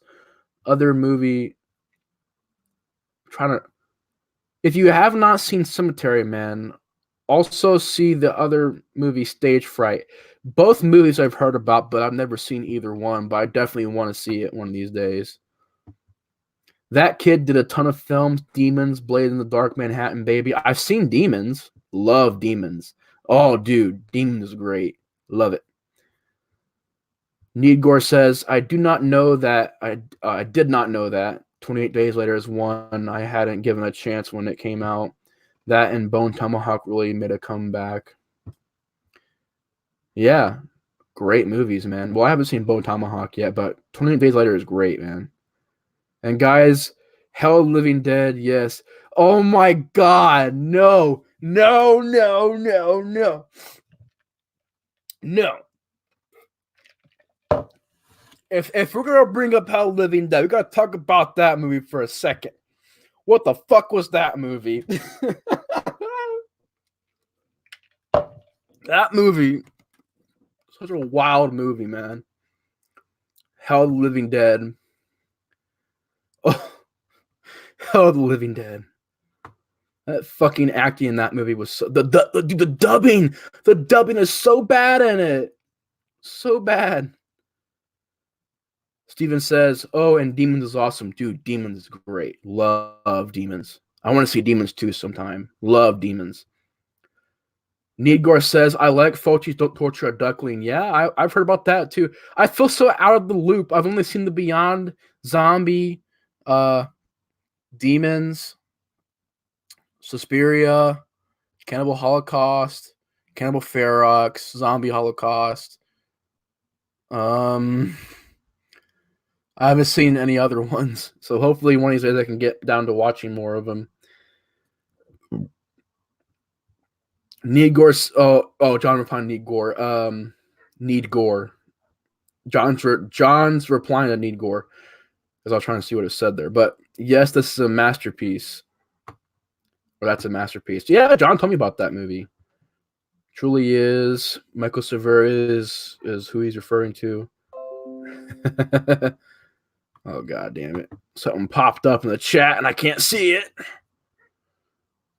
other movie. If you have not seen Cemetery Man, also see the other movie Stage Fright. Both movies I've heard about, but I've never seen either one. But I definitely want to see it one of these days. That kid did a ton of films. Demons, Blade in the Dark, Manhattan Baby. I've seen Demons. Love Demons. Oh, dude, Demons is great. Love it. Need Gore says, I did not know that 28 Days Later is one I hadn't given a chance when it came out. That and Bone Tomahawk really made a comeback. Yeah, great movies, man. Well, I haven't seen Bone Tomahawk yet, but 28 Days Later is great, man. And guys, Hell of the Living Dead, yes. Oh my God, no, no, no, no, no, no. If we're gonna bring up Hell of the Living Dead, we gotta talk about that movie for a second. What the fuck was that movie? That movie, such a wild movie, man. Hell of the Living Dead. Oh, Hell of the Living Dead. That fucking acting in that movie was so the dubbing is so bad in it, so bad. Steven says, "Oh, and Demons is awesome, dude. Demons is great. Love Demons. I want to see Demons 2 sometime. Love Demons." Needgore says, "I like Fulci's Don't Torture a Duckling." Yeah, I've heard about that too. I feel so out of the loop. I've only seen the Beyond Zombie, Demons, Suspiria, Cannibal Holocaust, Cannibal Ferox, Zombie Holocaust. I haven't seen any other ones, so hopefully one of these days I can get down to watching more of them. Needgore, John replying to Needgore. Needgore. John's replying to Needgore, because I was trying to see what it said there. But yes, this is a masterpiece. Or that's a masterpiece. Yeah, John told me about that movie. Truly is. Michael Severe is who he's referring to. Oh, God damn it. Something popped up in the chat and I can't see it.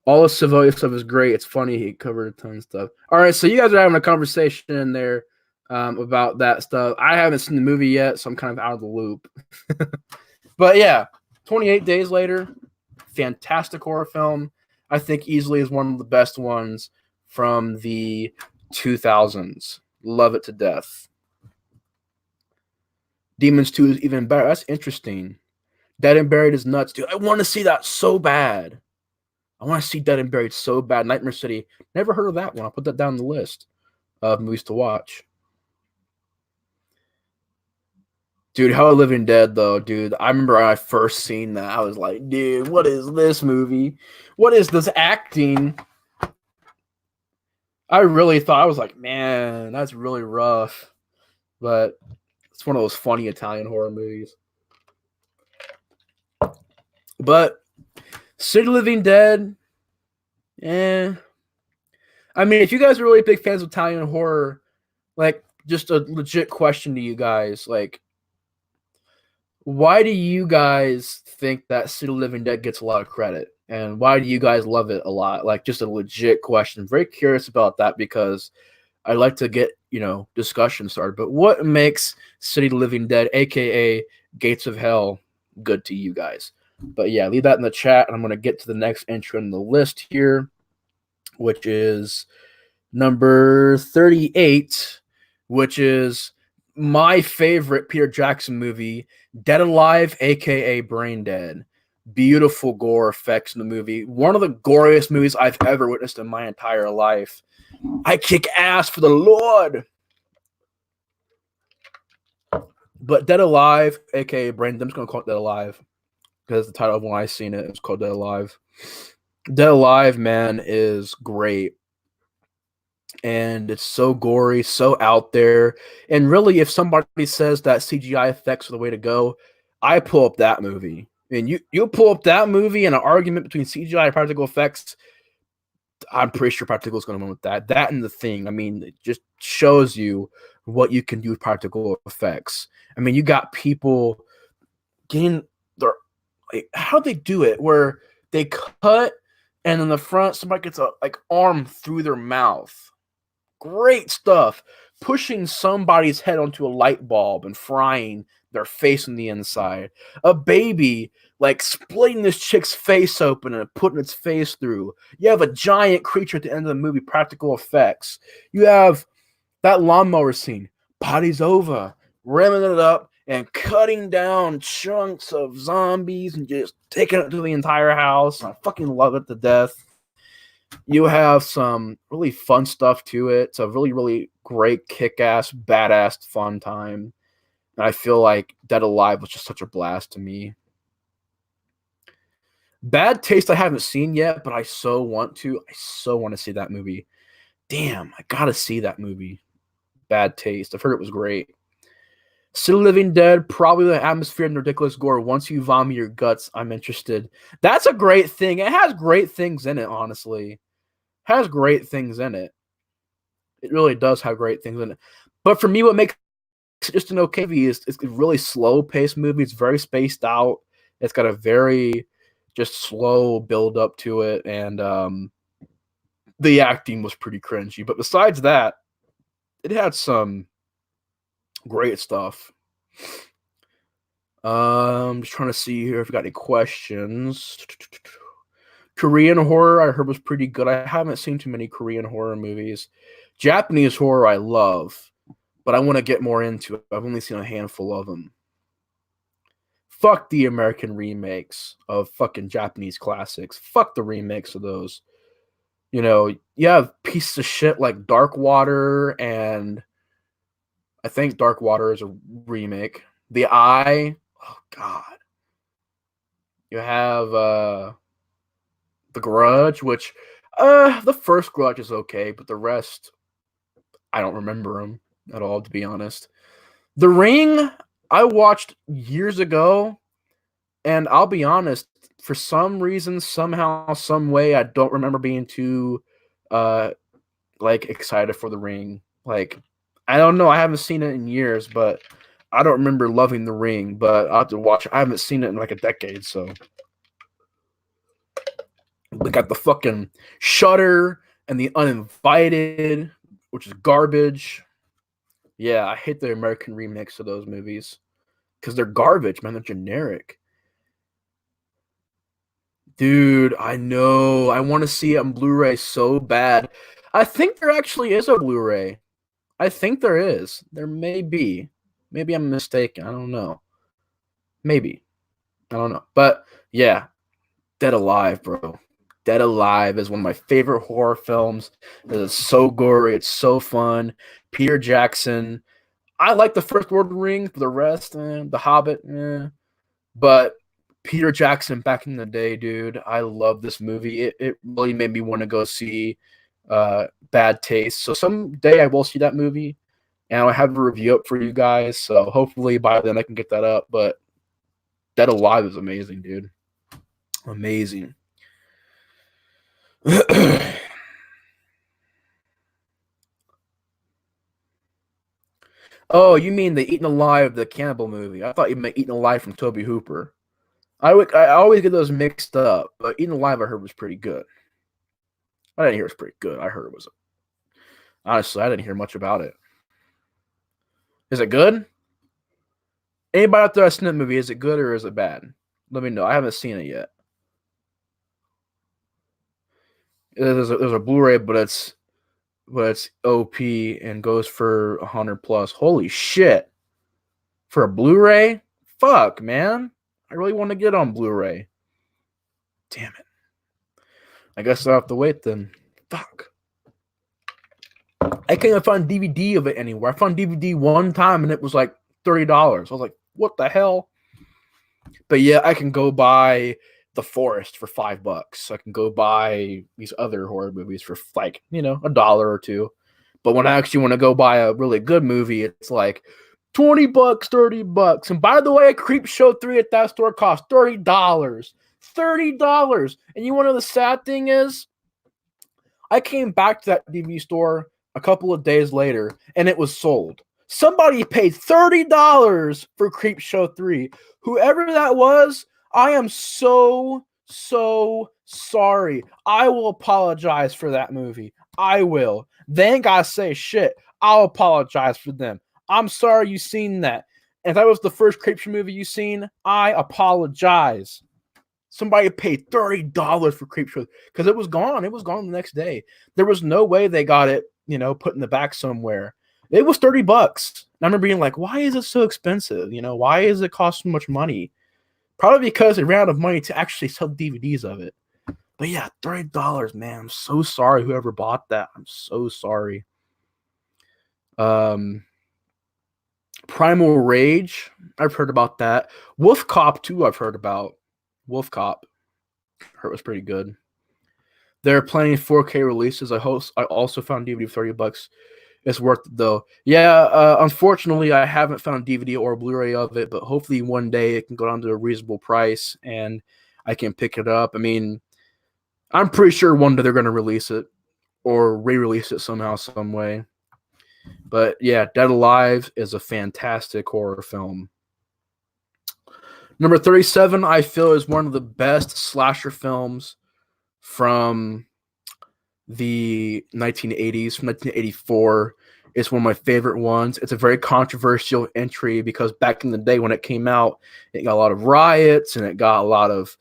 All the Savoy stuff is great. It's funny. He covered a ton of stuff. All right, so you guys are having a conversation in there about that stuff. I haven't seen the movie yet, so I'm kind of out of the loop. But yeah, 28 Days Later, fantastic horror film. I think easily is one of the best ones from the 2000s. Love it to death. Demons 2 is even better. That's interesting. Dead and Buried is nuts, dude. I want to see that so bad. I want to see Dead and Buried so bad. Nightmare City. Never heard of that one. I'll put that down the list of movies to watch. Dude, Hell of the Living Dead, though, dude. I remember when I first seen that. I was like, dude, what is this movie? What is this acting? I really thought, I was like, man, that's really rough. But it's one of those funny Italian horror movies. But City of the Living Dead, I mean, if you guys are really big fans of Italian horror, like, just a legit question to you guys, like, why do you guys think that City of the Living Dead gets a lot of credit? And why do you guys love it a lot? Like, just a legit question. I'm very curious about that because I'd like to get, discussion started. But what makes City of the Living Dead, a.k.a. Gates of Hell, good to you guys? But yeah, leave that in the chat, and I'm going to get to the next entry on the list here, which is number 38, which is my favorite Peter Jackson movie, Dead Alive, a.k.a. Brain Dead. Beautiful gore effects in the movie. One of the goriest movies I've ever witnessed in my entire life. I kick ass for the Lord. But Dead Alive, a.k.a. Brain Dead, I'm just going to call it Dead Alive because the title of when I seen it was called Dead Alive. Dead Alive, man, is great. And it's so gory, so out there. And really, if somebody says that CGI effects are the way to go, I pull up that movie. And you pull up that movie and an argument between CGI and practical effects, I'm pretty sure practical is going to win with that. That and The Thing. I mean, it just shows you what you can do with practical effects. I mean, you got people getting their, like, how do they do it? Where they cut and in the front, somebody gets a arm through their mouth. Great stuff. Pushing somebody's head onto a light bulb and frying their face on the inside. A baby splitting this chick's face open and putting its face through. You have a giant creature at the end of the movie, practical effects. You have that lawnmower scene. Party's over. Ramming it up and cutting down chunks of zombies and just taking it to the entire house. I fucking love it to death. You have some really fun stuff to it. It's a really, really great, kick-ass, badass, fun time. And I feel like Dead Alive was just such a blast to me. Bad Taste I haven't seen yet, but I so want to. I so want to see that movie. Damn, I gotta see that movie. Bad Taste. I've heard it was great. Still Living Dead, probably the atmosphere and ridiculous gore. Once you vomit your guts, I'm interested. That's a great thing. It has great things in it, honestly. Has great things in it. It really does have great things in it. But for me, what makes it just an okay movie is it's a really slow-paced movie. It's very spaced out. It's got a very just slow build up to it, and the acting was pretty cringy. But besides that, it had some great stuff. I'm just trying to see here if we got any questions. Korean horror I heard was pretty good. I haven't seen too many Korean horror movies. Japanese horror I love, but I want to get more into it. I've only seen a handful of them. Fuck the American remakes of fucking Japanese classics. Fuck the remakes of those. You know, you have pieces of shit like Dark Water, and I think Dark Water is a remake. The Eye, oh god. You have The Grudge, which the first Grudge is okay, but the rest I don't remember them at all, to be honest. The Ring I watched years ago, and I'll be honest, for some reason, somehow, some way, I don't remember being too like excited for The Ring. Like, I don't know, I haven't seen it in years, but I don't remember loving The Ring, but I'll have to watch it. I haven't seen it in like a decade, so. We got the fucking Shudder and the Uninvited, which is garbage. Yeah, I hate the American remix of those movies because they're garbage, man. They're generic. Dude, I know. I want to see it on Blu-ray so bad. I think there actually is a Blu-ray. I think there is. There may be. Maybe I'm mistaken. I don't know. Maybe. I don't know. But yeah, Dead Alive, bro. Dead Alive is one of my favorite horror films. It's so gory. It's so fun. Peter Jackson. I like the first Lord of the Rings, but the rest, The Hobbit, But Peter Jackson back in the day, dude, I love this movie. It really made me want to go see Bad Taste. So someday I will see that movie, and I'll have a review up for you guys. So hopefully by then I can get that up. But Dead Alive is amazing, dude. Amazing. Oh, you mean the Eaten Alive, the cannibal movie? I thought you meant Eaten Alive from Toby Hooper. I always get those mixed up, but Eaten Alive I heard was pretty good. I didn't hear it was pretty good. I heard it was honestly I didn't hear much about it. Is it good? Anybody out there that's seen that movie? Is it good or is it bad? Let me know. I haven't seen it yet. There's a Blu-ray, but it's OP and goes for 100 plus. Holy shit! For a Blu-ray? Fuck, man. I really want to get on Blu-ray. Damn it. I guess I'll have to wait then. Fuck. I can't even find DVD of it anywhere. I found DVD one time and it was like $30. I was like, what the hell? But yeah, I can go buy The Forest for $5. I can go buy these other horror movies for like, $1 or $2. But when I actually want to go buy a really good movie, it's like $20, $30. And by the way, Creepshow 3 at that store cost $30. $30. And you want to know the sad thing is? I came back to that DVD store a couple of days later and it was sold. Somebody paid $30 for Creepshow 3. Whoever that was, I am so sorry. I will apologize for that movie. I will. They ain't gotta say shit. I'll apologize for them. I'm sorry you seen that. And if that was the first Creepshow movie you seen, I apologize. Somebody paid $30 for Creepshow because it was gone. It was gone the next day. There was no way they got it, put in the back somewhere. It was $30. And I remember being like, why is it so expensive? You know, why is it cost so much money? Probably because they ran out of money to actually sell DVDs of it. But yeah, $30, man. I'm so sorry whoever bought that. I'm so sorry. Um, Primal Rage, I've heard about that. Wolf Cop 2, I've heard about. Wolf Cop, heard was pretty good. They're planning 4K releases. I also found DVD for $30. It's worth it though. Yeah, unfortunately, I haven't found DVD or Blu-ray of it, but hopefully one day it can go down to a reasonable price and I can pick it up. I mean, I'm pretty sure one day they're going to release it or re-release it somehow, some way. But yeah, Dead Alive is a fantastic horror film. Number 37, I feel, is one of the best slasher films from the 1980s, from 1984. It's one of my favorite ones. It's a very controversial entry because back in the day when it came out, it got a lot of riots and it got a lot of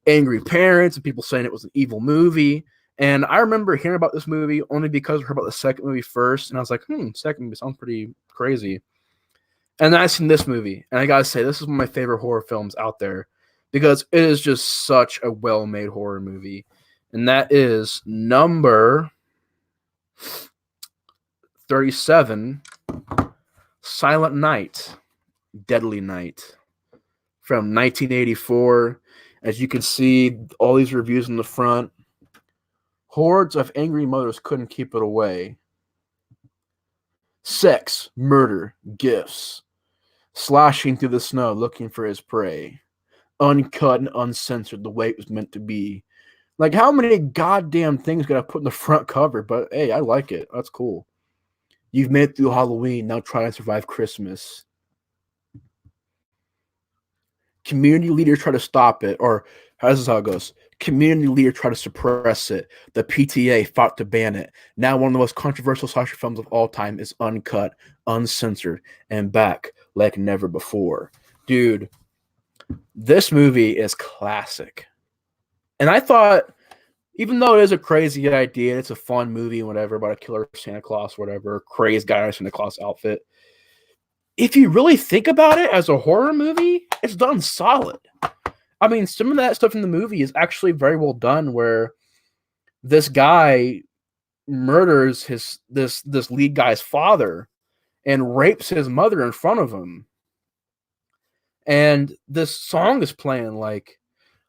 angry parents and people saying it was an evil movie. And I remember hearing about this movie only because I heard about the second movie first, and I was like, second movie sounds pretty crazy. And then I seen this movie, and I gotta say, this is one of my favorite horror films out there because it is just such a well-made horror movie. And that is number 37, Silent Night, Deadly Night, from 1984. As you can see, all these reviews in the front. Hordes of angry mothers couldn't keep it away. Sex, murder, gifts. Slashing through the snow looking for his prey. Uncut and uncensored the way it was meant to be. Like, how many goddamn things could I put in the front cover? But hey, I like it. That's cool. You've made it through Halloween. Now try and survive Christmas. Community leaders try to stop it, or this is how it goes. Community leader try to suppress it. The PTA fought to ban it. Now one of the most controversial slasher films of all time is uncut, uncensored, and back like never before. Dude, this movie is classic. And I thought, even though it is a crazy idea, it's a fun movie, whatever, about a killer Santa Claus, whatever, crazed guy in a Santa Claus outfit. If you really think about it as a horror movie, it's done solid. I mean, some of that stuff in the movie is actually very well done, where this guy murders this lead guy's father and rapes his mother in front of him. And this song is playing, like,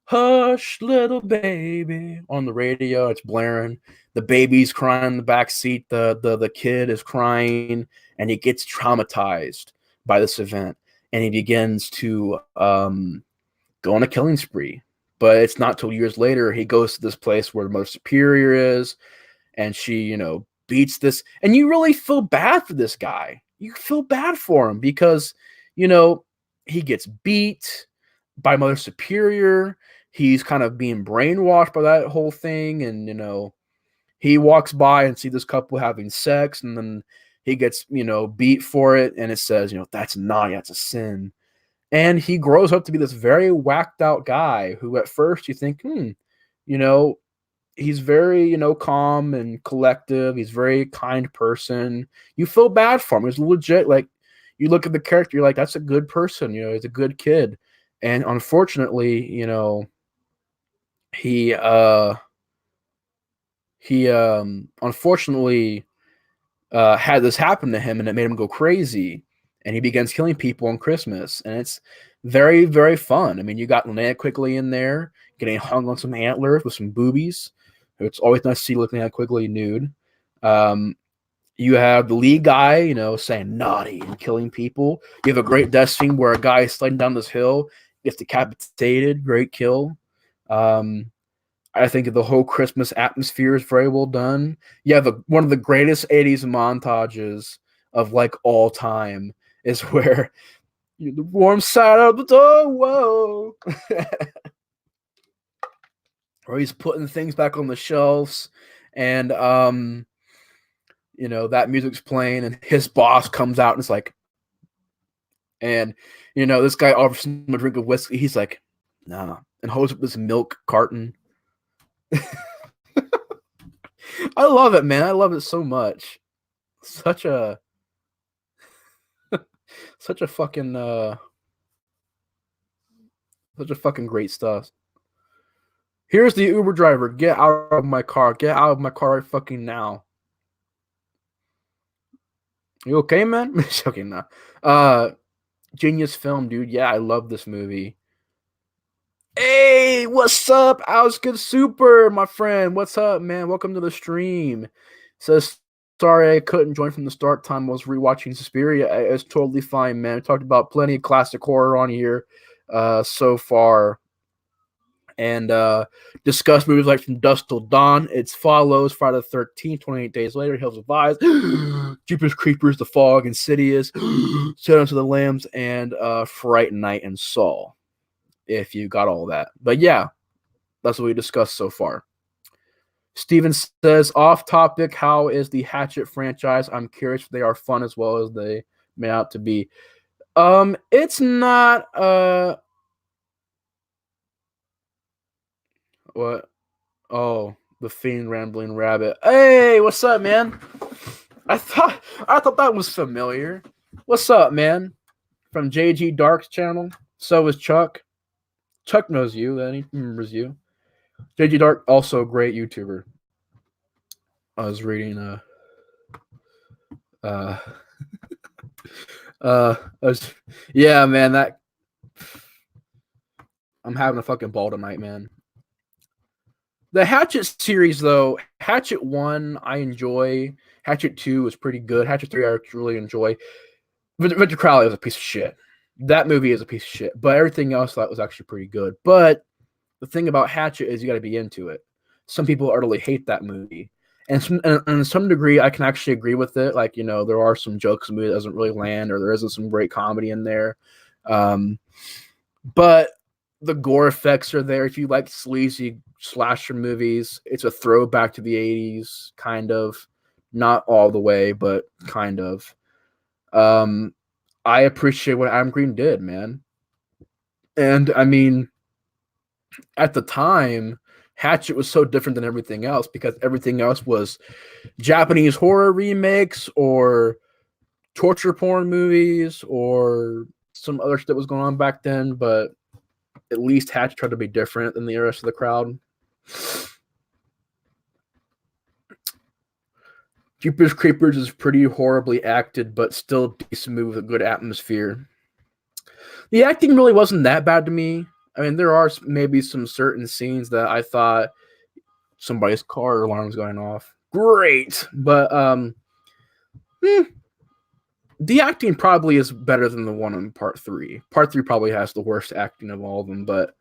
"Hush, little baby," on the radio. It's blaring. The baby's crying in the back seat. The kid is crying, and he gets traumatized by this event, and he begins to go on a killing spree. But it's not till years later he goes to this place where the Mother Superior is, and she, beats this. And you really feel bad for this guy. You feel bad for him because, he gets beat by Mother Superior. He's kind of being brainwashed by that whole thing. And, he walks by and see this couple having sex, and then he gets, beat for it. And it says, that's naughty, that's a sin. And he grows up to be this very whacked out guy who at first you think, he's very, calm and collective. He's a very kind person. You feel bad for him. He's legit. Like, you look at the character, you're like, that's a good person. He's a good kid. And unfortunately, he unfortunately had this happen to him, and it made him go crazy. And he begins killing people on Christmas, and it's very, very fun. I mean, you got Linnea Quigley in there getting hung on some antlers with some boobies. It's always nice to see Linnea Quigley nude. You have the lead guy, saying naughty and killing people. You have a great death scene where a guy is sliding down this hill, gets decapitated. Great kill. I think the whole Christmas atmosphere is very well done. You have one of the greatest 80s montages of like all time is where the warm side of the door, whoa. Where he's putting things back on the shelves, and that music's playing, and his boss comes out and it's like, and this guy offers him a drink of whiskey. He's like, nah, and holds up this milk carton. I love it, man. I love it so much. Such a Such a fucking such a fucking great stuff. Here's the Uber driver. Get out of my car. Get out of my car right fucking now. You okay, man? Okay, now. Genius film, dude. Yeah, I love this movie. Hey, what's up, Good Super, my friend? What's up, man? Welcome to the stream. Says, sorry I couldn't join from the start time. I was rewatching Suspiria. It's totally fine, man. We talked about plenty of classic horror on here so far. And discussed movies like From Dusk Till Dawn, It Follows, Friday the 13th, 28 Days Later, Hills of Eyes, Jeepers Creepers, The Fog, Insidious, Silence of the Lambs, and Fright Night and Saw, if you got all that. But yeah, that's what we discussed so far. Steven says, off topic, how is the Hatchet franchise? I'm curious if they are fun as well as they may out to be. It's not what? Oh, the Fiend Rambling Rabbit. Hey, what's up, man? I thought that was familiar. What's up, man? From JG Dark's channel. So is Chuck. Chuck knows you, then he remembers you. JG Dark, also a great YouTuber. I was reading yeah, man, that I'm having a fucking ball tonight, man. The Hatchet series, though, Hatchet 1, I enjoy. Hatchet 2 is pretty good. Hatchet 3, I really enjoy. Victor Crowley is a piece of shit. That movie is a piece of shit. But everything else I thought was actually pretty good. But the thing about Hatchet is you got to be into it. Some people utterly hate that movie. And to some degree, I can actually agree with it. Like, you know, there are some jokes in the movie that doesn't really land, or there isn't some great comedy in there. But the gore effects are there. If you like sleazy slasher movies, it's a throwback to the 80s, kind of. Not all the way, but kind of. I appreciate what Adam Green did, man. And I mean, at the time, Hatchet was so different than everything else because everything else was Japanese horror remakes or torture porn movies or some other shit that was going on back then. But at least Hatchet tried to be different than the rest of the crowd. Jeepers Creepers is pretty horribly acted, but still decent movie with a good atmosphere. The acting really wasn't that bad to me. I mean, there are maybe some certain scenes that I thought somebody's car alarm was going off. Great, but the acting probably is better than the one in Part 3. Part 3 probably has the worst acting of all of them, but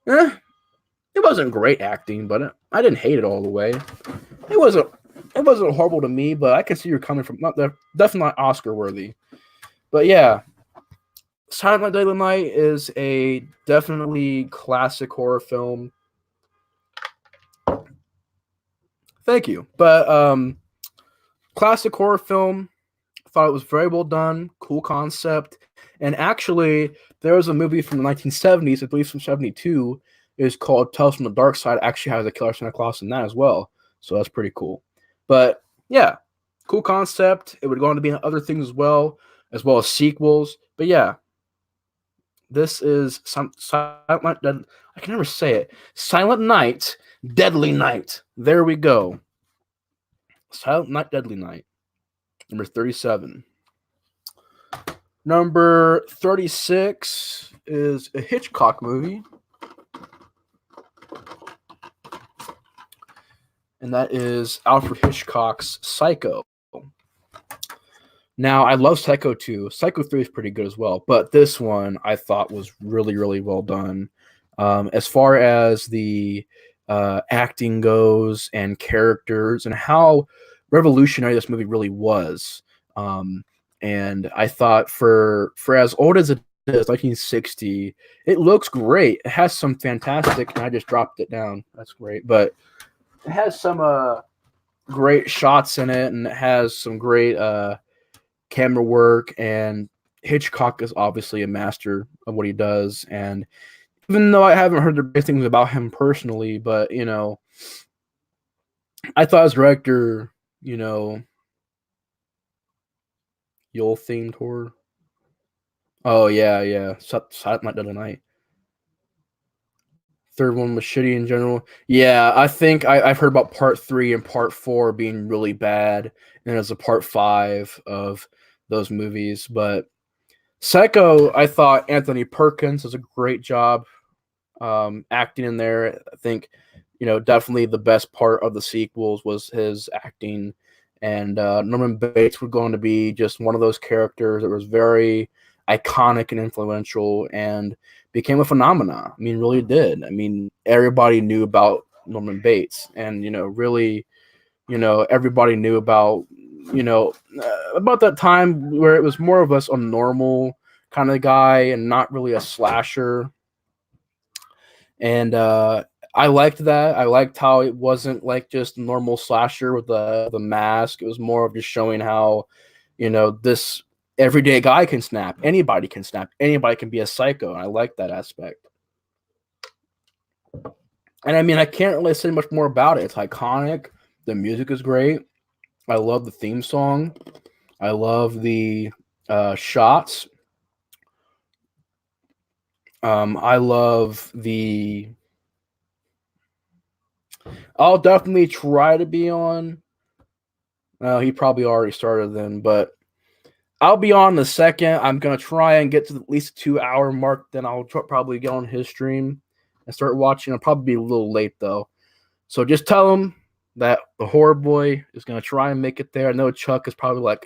it wasn't great acting, but I didn't hate it all the way. It wasn't horrible to me, but I can see you're coming from. Definitely not Oscar worthy, but yeah. Silent Night, Deadly Night is a definitely classic horror film. Thank you. But classic horror film. Thought it was very well done, cool concept. And actually, there was a movie from the 1970s, I believe from 72, is called Tales from the Dark Side. Actually has a Killer Santa Claus in that as well. So that's pretty cool. But yeah, cool concept. It would go on to be other things as well as sequels. But yeah, this is Silent Night. I can never say it. Silent Night, Deadly Night. There we go. Silent Night, Deadly Night. Number 37. Number 36 is a Hitchcock movie. And that is Alfred Hitchcock's Psycho. Now, I love Psycho 2. Psycho 3 is pretty good as well, but this one I thought was really, really well done. As far as the acting goes and characters and how revolutionary this movie really was. And I thought for as old as it is, 1960, it looks great. It has some fantastic, and I just dropped it down. That's great. But it has some great shots in it, and it has some great camera work, and Hitchcock is obviously a master of what he does. And even though I haven't heard the great things about him personally, but you know, I thought his director, you know, Yule themed horror. Oh yeah, yeah. Silent Night, Deadly Night. Third one was shitty in general. Yeah, I think I've heard about part three and part four being really bad, and there's a part five of those movies. But Psycho, I thought Anthony Perkins does a great job acting in there. I think, definitely the best part of the sequels was his acting, and Norman Bates was going to be just one of those characters that was very iconic and influential, and became a phenomenon. I mean, really did. I mean, everybody knew about Norman Bates, and really, everybody knew about that time where it was more of us a normal kind of guy and not really a slasher. And I liked that. I liked how it wasn't like just a normal slasher with the mask. It was more of just showing how, this everyday guy can snap. Anybody can snap. Anybody can be a psycho. And I like that aspect. And I mean, I can't really say much more about it. It's iconic. The music is great. I love the theme song. I love the shots. I love the. I'll definitely try to be on. He probably already started then, but I'll be on the second. I'm gonna try and get to at least 2 hour mark. Then I'll probably get on his stream and start watching. I'll probably be a little late though, so just tell him that the horror boy is gonna try and make it there. I know Chuck is probably like,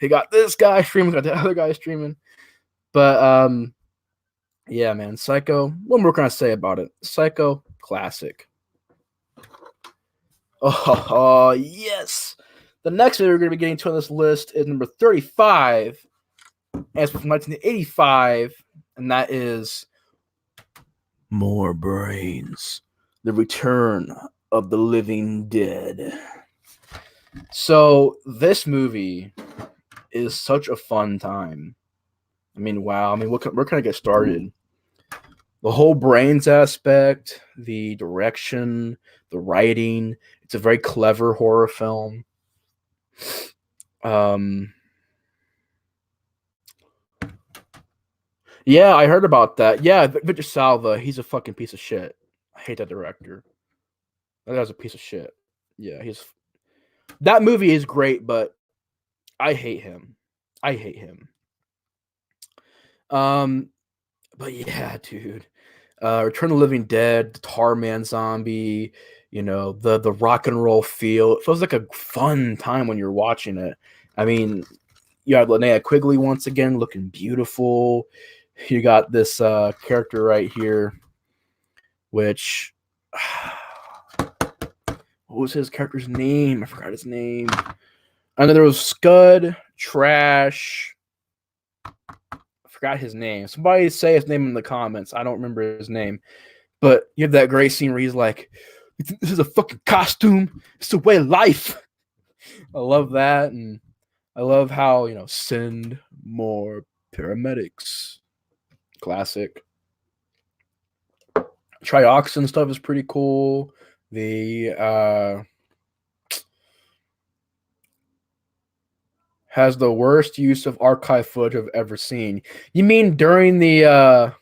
he got this guy streaming, got the other guy streaming, but yeah, man, Psycho. What more can I say about it? Psycho, classic. Oh, yes. The next movie we're going to be getting to on this list is number 35. And it's from 1985, and that is More Brains, The Return of the Living Dead. So, this movie is such a fun time. I mean, wow. I mean, where can I get started? The whole brains aspect, the direction, the writing. It's a very clever horror film. Yeah, I heard about that. Yeah, Victor Salva, he's a fucking piece of shit. I hate that director. That guy's a piece of shit. Yeah, that movie is great, but I hate him. I hate him. But yeah, dude. Return of the Living Dead, the Tar Man zombie, the rock and roll feel. It feels like a fun time when you're watching it. I mean, you have Linnea Quigley once again looking beautiful. You got this character right here, which what was his character's name? I forgot his name. And then there was Scud, Trash. I forgot his name. Somebody say his name in the comments. I don't remember his name. But you have that great scene where he's like, this is a fucking costume. It's a way of life. I love that. And I love how, send more paramedics. Classic. Trioxin stuff is pretty cool. The has the worst use of archive footage I've ever seen. You mean during the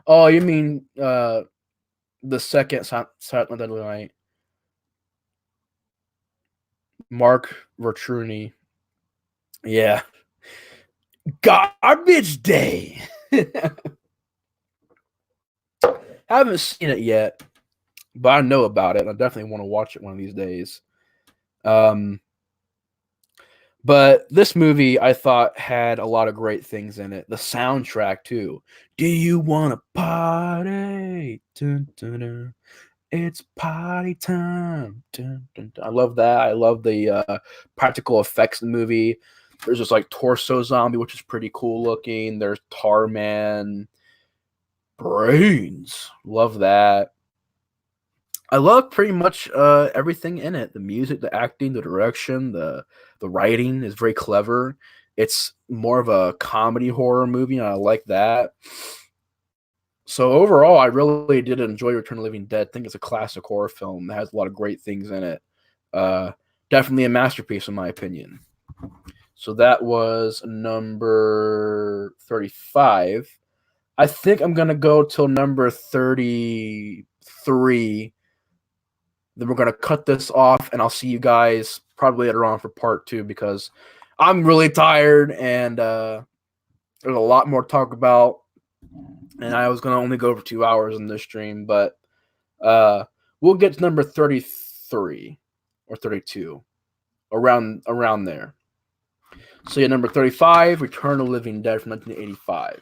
oh, you mean the second Silent Night? Mark Vertruni. Yeah. Garbage Day. Haven't seen it yet, but I know about it. I definitely want to watch it one of these days. But this movie, I thought, had a lot of great things in it. The soundtrack, too. Do you want to party? Dun, dun, dun. It's party time. Dun, dun, dun. I love that. I love the practical effects in the movie. There's this like torso zombie, which is pretty cool looking. There's Tarman. Brains. Love that. I love pretty much everything in it. The music, the acting, the direction, the writing is very clever. It's more of a comedy horror movie, and I like that. So overall, I really did enjoy Return of the Living Dead. I think it's a classic horror film that has a lot of great things in it. Definitely a masterpiece, in my opinion. So that was number 35. I think I'm going to go till number 33. Then we're going to cut this off, and I'll see you guys probably later on for part 2 because I'm really tired and there's a lot more to talk about. And I was going to only go for 2 hours in this stream, but we'll get to number 33 or 32, around there. So yeah, number 35, Return of the Living Dead from 1985.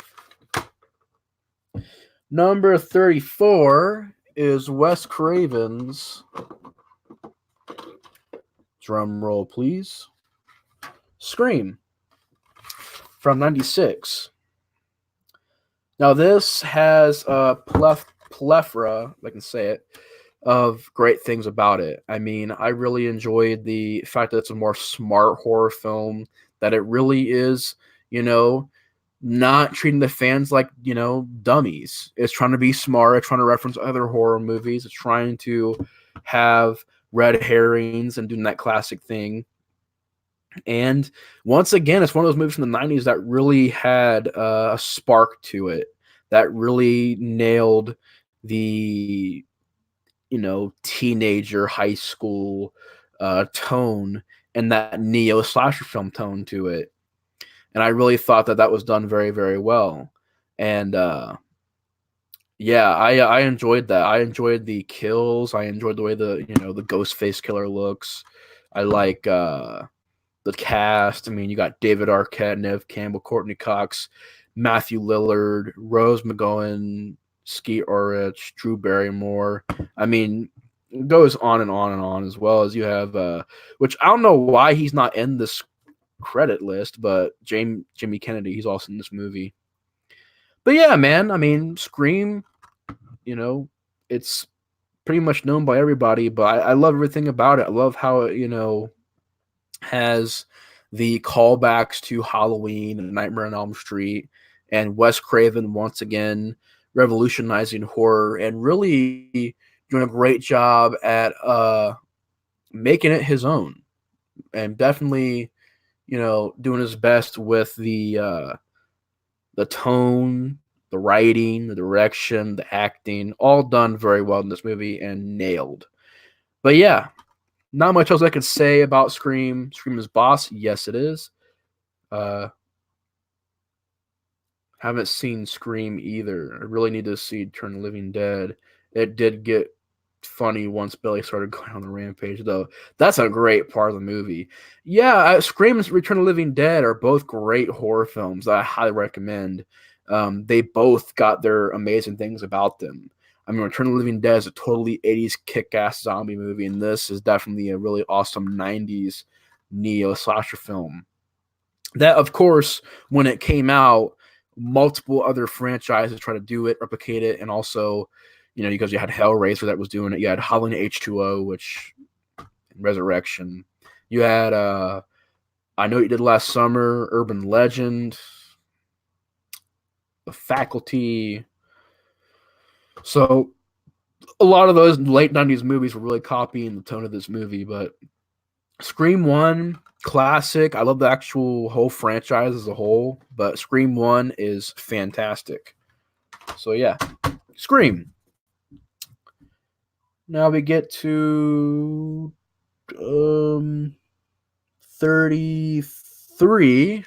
Number 34 is Wes Craven's, drum roll please, Scream from 96. Now this has a plethora, if I can say it, of great things about it. I mean, I really enjoyed the fact that it's a more smart horror film, that it really is, not treating the fans like, dummies. It's trying to be smart. It's trying to reference other horror movies. It's trying to have red herrings and doing that classic thing. And once again, it's one of those movies from the 90s that really had a spark to it, that really nailed the, teenager, high school tone and that neo slasher film tone to it. And I really thought that was done very, very well. And yeah, I enjoyed that. I enjoyed the kills. I enjoyed the way the ghost face killer looks. I like the cast. I mean, you got David Arquette, Neve Campbell, Courtney Cox, Matthew Lillard, Rose McGowan, Skeet Ulrich, Drew Barrymore. I mean, it goes on and on and on, as well as you have, which I don't know why he's not in this credit list, but Jimmy Kennedy, he's also in this movie. But yeah, man, I mean, Scream, it's pretty much known by everybody, but I love everything about it. I love how it, has the callbacks to Halloween and Nightmare on Elm Street, and Wes Craven once again revolutionizing horror and really doing a great job at making it his own, and definitely doing his best with the tone, the writing, the direction, the acting, all done very well in this movie and nailed. But yeah, not much else I could say about Scream. Scream is boss. Yes, it is. Haven't seen Scream either. I really need to see Return of the Living Dead. It did get funny once Billy started going on the rampage, though. That's a great part of the movie. Yeah, Scream and Return of the Living Dead are both great horror films that I highly recommend. They both got their amazing things about them. I mean, Return of the Living Dead is a totally 80s kick-ass zombie movie, and this is definitely a really awesome 90s neo-slasher film. That, of course, when it came out, multiple other franchises try to do it, replicate it, and also, because you had Hellraiser that was doing it. You had Halloween H2O, which Resurrection. You had I Know What You Did Last Summer, Urban Legend, The Faculty. So a lot of those late 90s movies were really copying the tone of this movie, but Scream 1, classic. I love the actual whole franchise as a whole, but Scream 1 is fantastic. So yeah, Scream. Now we get to 33,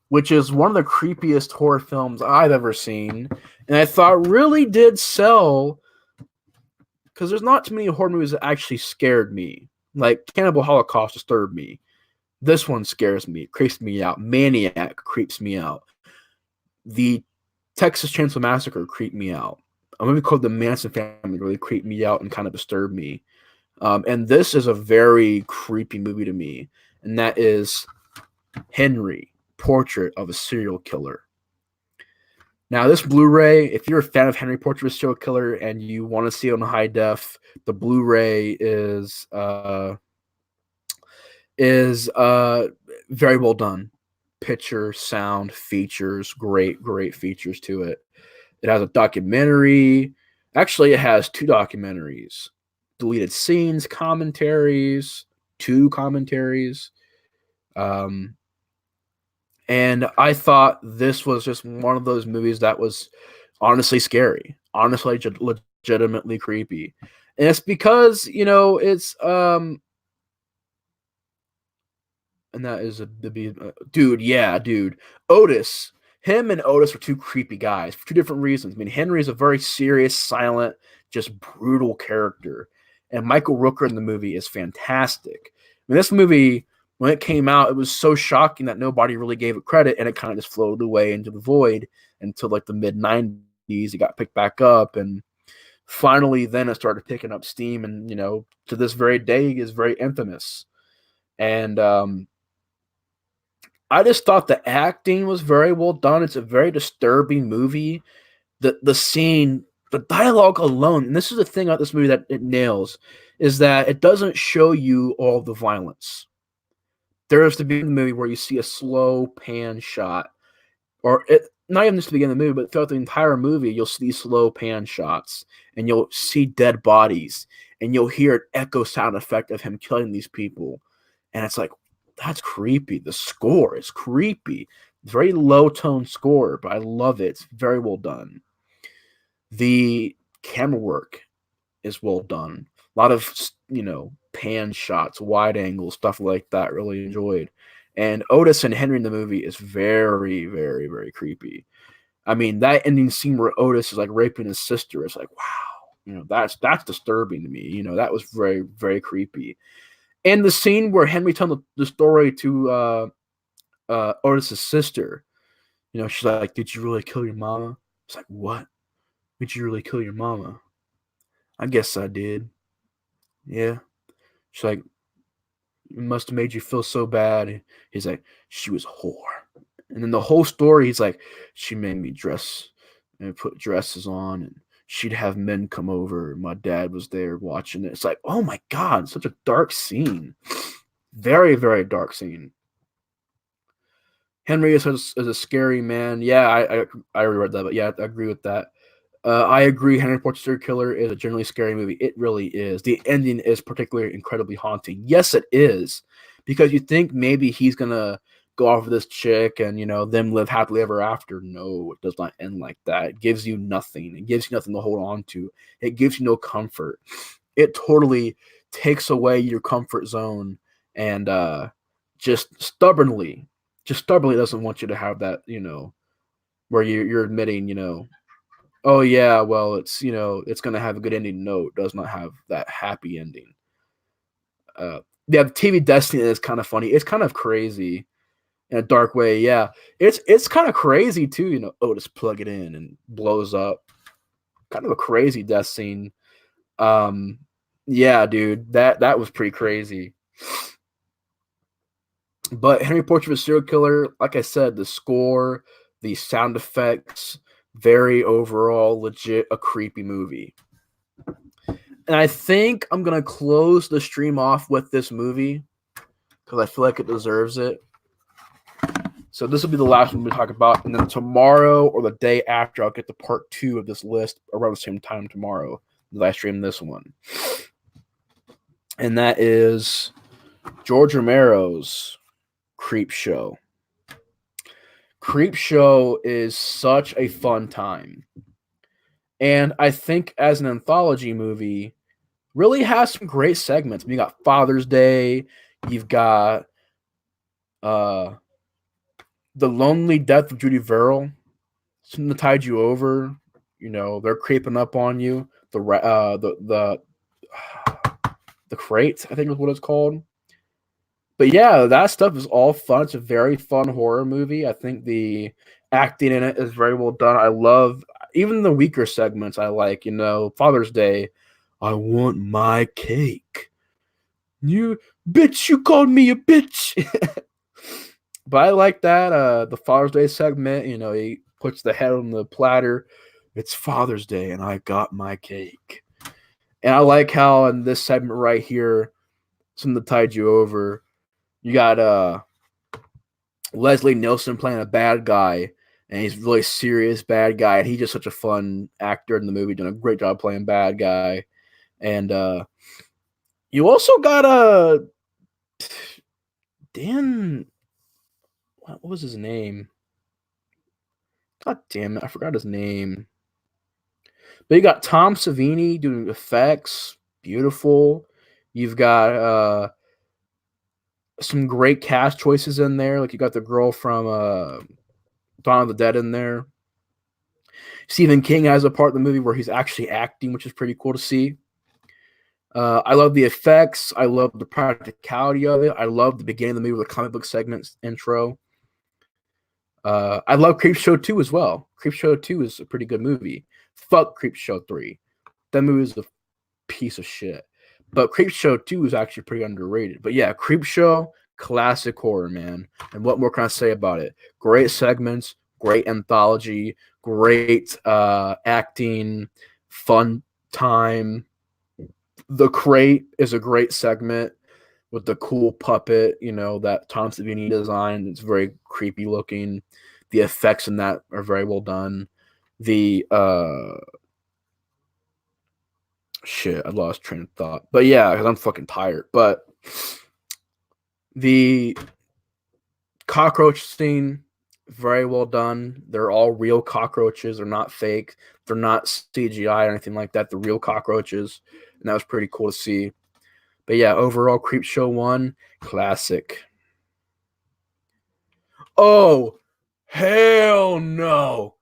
which is one of the creepiest horror films I've ever seen, and I thought really did sell, because there's not too many horror movies that actually scared me. Like Cannibal Holocaust disturbed me. This one scares me. It creeps me out. Maniac creeps me out. The Texas Chainsaw Massacre creeped me out. A movie called The Manson Family really creeped me out and kind of disturbed me. And this is a very creepy movie to me, and that is Henry, Portrait of a Serial Killer. Now, this Blu-ray, if you're a fan of Henry, Portrait of a Serial Killer, and you want to see it on high def, the Blu-ray is very well done. Picture, sound, features, great features to it. It has a documentary. Actually, it has 2 documentaries. Deleted scenes, commentaries, 2 commentaries. Um, and I thought this was just one of those movies that was honestly scary, honestly legitimately creepy. And it's because, it's and that is dude, yeah, dude. Otis, him and Otis are two creepy guys for two different reasons. I mean, Henry is a very serious, silent, just brutal character, and Michael Rooker in the movie is fantastic. I mean, this movie, when it came out, it was so shocking that nobody really gave it credit, and it kind of just floated away into the void until like the mid '90s. It got picked back up, and finally, then it started picking up steam, and to this very day, is very infamous. And I just thought the acting was very well done. It's a very disturbing movie. The scene, the dialogue alone, and this is the thing about this movie that it nails, is that it doesn't show you all the violence. There is to be in the movie where you see a slow pan shot, or not even just to begin the movie, but throughout the entire movie, you'll see slow pan shots, and you'll see dead bodies, and you'll hear an echo sound effect of him killing these people, and it's like, that's creepy. The score is creepy. Very low tone score, but I love it. It's very well done. The camera work is well done. A lot of pan shots, wide angles, stuff like that. Really enjoyed. And Otis and Henry in the movie is very, very, very creepy. I mean, that ending scene where Otis is like raping his sister is like, wow, that's disturbing to me. That was very, very creepy. And the scene where Henry tells the story to Otis's sister, she's like, "Did you really kill your mama?" It's like, "What? Did you really kill your mama?" "I guess I did." "Yeah." She's like, "It must have made you feel so bad." He's like, "She was a whore." And then the whole story, he's like, "She made me dress and put dresses on, and she'd have men come over. My dad was there watching it." It's like, oh my God, such a dark scene. Very, very dark scene. Henry is a scary man. Yeah, I reread that, but yeah, I agree with that. I agree. Henry Portrait Serial Killer is a generally scary movie. It really is. The ending is particularly incredibly haunting. Yes, it is, because you think maybe he's gonna go off with this chick and them live happily ever after. No, it does not end like that. It gives you nothing. It gives you nothing to hold on to. It gives you no comfort. It totally takes away your comfort zone and just stubbornly doesn't want you to have that. Where you're admitting, oh yeah, well it's gonna have a good ending. No, it does not have that happy ending. Yeah, the TV Destiny is kind of funny. It's kind of crazy in a dark way. Yeah, it's kind of crazy too. Otis plug it in and blows up. Kind of a crazy death scene. Yeah, dude, that was pretty crazy. But Henry Portrait of a Serial Killer, like I said, the score, the sound effects, very overall legit a creepy movie. And I think I'm going to close the stream off with this movie because I feel like it deserves it. So this will be the last one we talk about. And then tomorrow or the day after, I'll get the part 2 of this list around the same time tomorrow that I stream this one. And that is George Romero's Creepshow. Creepshow is such a fun time. And I think as an anthology movie, really has some great segments. You got Father's Day, you've got The Lonely Death of Judy Verrill, Something That Tied You Over. They're creeping up on you. The Crate, I think is what it's called. But yeah, that stuff is all fun. It's a very fun horror movie. I think the acting in it is very well done. I love even the weaker segments. I like, Father's Day. I want my cake. You bitch, you called me a bitch. But I like that. The Father's Day segment, he puts the head on the platter. It's Father's Day and I got my cake. And I like how in this segment right here, Something That Tied You Over, you got Leslie Nielsen playing a bad guy, and he's a really serious bad guy, and he's just such a fun actor in the movie, doing a great job playing bad guy. And you also got Dan, what was his name? God damn it, I forgot his name. But you got Tom Savini doing effects, beautiful. You've got some great cast choices in there. Like you got the girl from Dawn of the Dead in there. Stephen King has a part of the movie where he's actually acting, which is pretty cool to see. I love the effects. I love the practicality of it. I love the beginning of the movie with the comic book segments intro. I love Creepshow 2 as well. Creepshow 2 is a pretty good movie. Fuck Creepshow 3. That movie is a piece of shit. But Creepshow 2 is actually pretty underrated. But yeah, Creepshow, classic horror, man. And what more can I say about it? Great segments, great anthology, great acting, fun time. The Crate is a great segment with the cool puppet, that Tom Savini designed. It's very creepy looking. The effects in that are very well done. The shit, I lost train of thought. But yeah, because I'm fucking tired. But the cockroach scene, very well done. They're all real cockroaches. They're not fake. They're not CGI or anything like that. They're real cockroaches. And that was pretty cool to see. But yeah, overall, Creepshow 1, classic. Oh, hell no.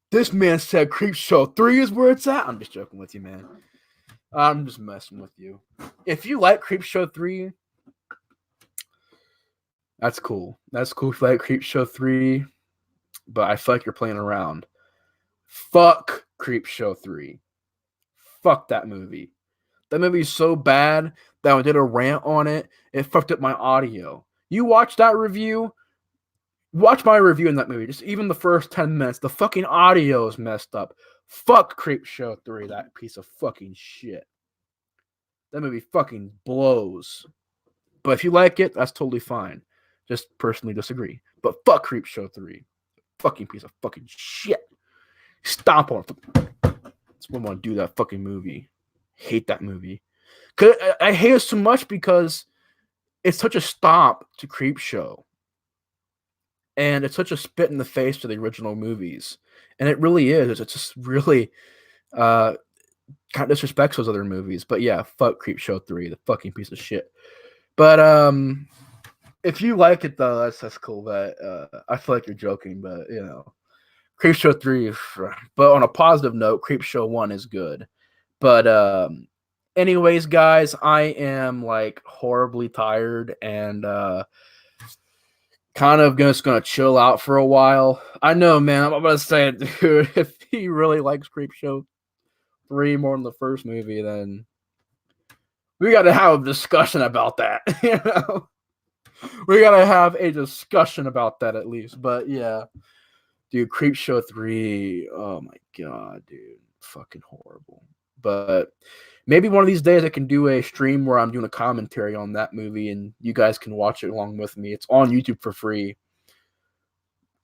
This man said Creepshow 3 is where it's at. I'm just joking with you, man. I'm just messing with you. If you like Creepshow 3, that's cool. That's cool if you like Creepshow 3, but I feel like you're playing around. Fuck Creepshow 3. Fuck that movie. That movie is so bad that when I did a rant on it, it fucked up my audio. You watch that review, watch my review in that movie. Just even the first 10 minutes, the fucking audio is messed up. Fuck Creepshow 3, that piece of fucking shit. That movie fucking blows. But if you like it, that's totally fine. Just personally disagree. But fuck Creepshow 3. Fucking piece of fucking shit. Stomp on it. That's what I want to do that fucking movie. Hate that movie. Cause I hate it so much because it's such a stomp to Creepshow. And it's such a spit in the face to the original movies. And it really is. It's just really kind of disrespects those other movies. But yeah, fuck Creepshow 3, the fucking piece of shit. But if you like it though, that's cool. But I feel like you're joking, but Creepshow 3, but on a positive note, Creepshow 1 is good. But anyways, guys, I am like horribly tired and kind of just gonna chill out for a while. I know, man. I'm about to say it, dude. If he really likes Creepshow 3 more than the first movie, then we got to have a discussion about that. We got to have a discussion about that at least. But yeah, dude, Creepshow 3. Oh my god, dude, fucking horrible. But maybe one of these days I can do a stream where I'm doing a commentary on that movie and you guys can watch it along with me. It's on YouTube for free.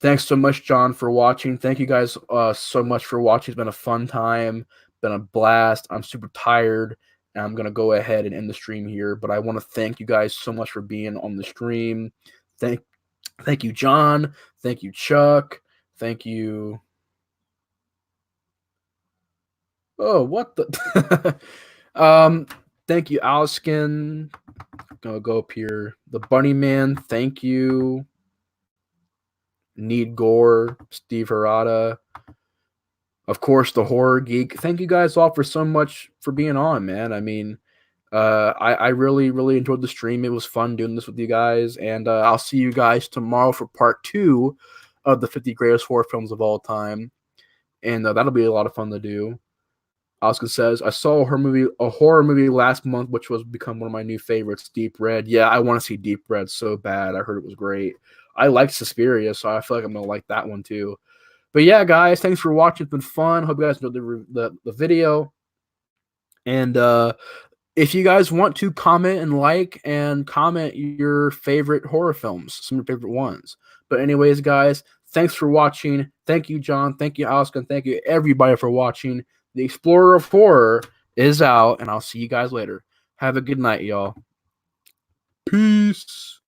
Thanks so much, John, for watching. Thank you guys so much for watching. It's been a fun time. Been a blast. I'm super tired. And I'm going to go ahead and end the stream here. But I want to thank you guys so much for being on the stream. Thank you, John. Thank you, Chuck. Thank you. Oh, what the? Thank you, Alskin. Gonna go up here. The Bunny Man. Thank you. Need Gore. Steve Harada. Of course, the Horror Geek. Thank you guys all for so much for being on, man. I mean, I really, really enjoyed the stream. It was fun doing this with you guys. And I'll see you guys tomorrow for part 2 of the 50 greatest horror films of all time. And that'll be a lot of fun to do. Oscar says, I saw a horror movie last month, which was become one of my new favorites, Deep Red. Yeah, I want to see Deep Red so bad. I heard it was great. I liked Suspiria, so I feel like I'm going to like that one too. But yeah, guys, thanks for watching. It's been fun. Hope you guys enjoyed the video. And if you guys want to comment and comment your favorite horror films, some of your favorite ones. But anyways, guys, thanks for watching. Thank you, John. Thank you, Oscar. Thank you, everybody, for watching. The Explorer of Horror is out, and I'll see you guys later. Have a good night, y'all. Peace.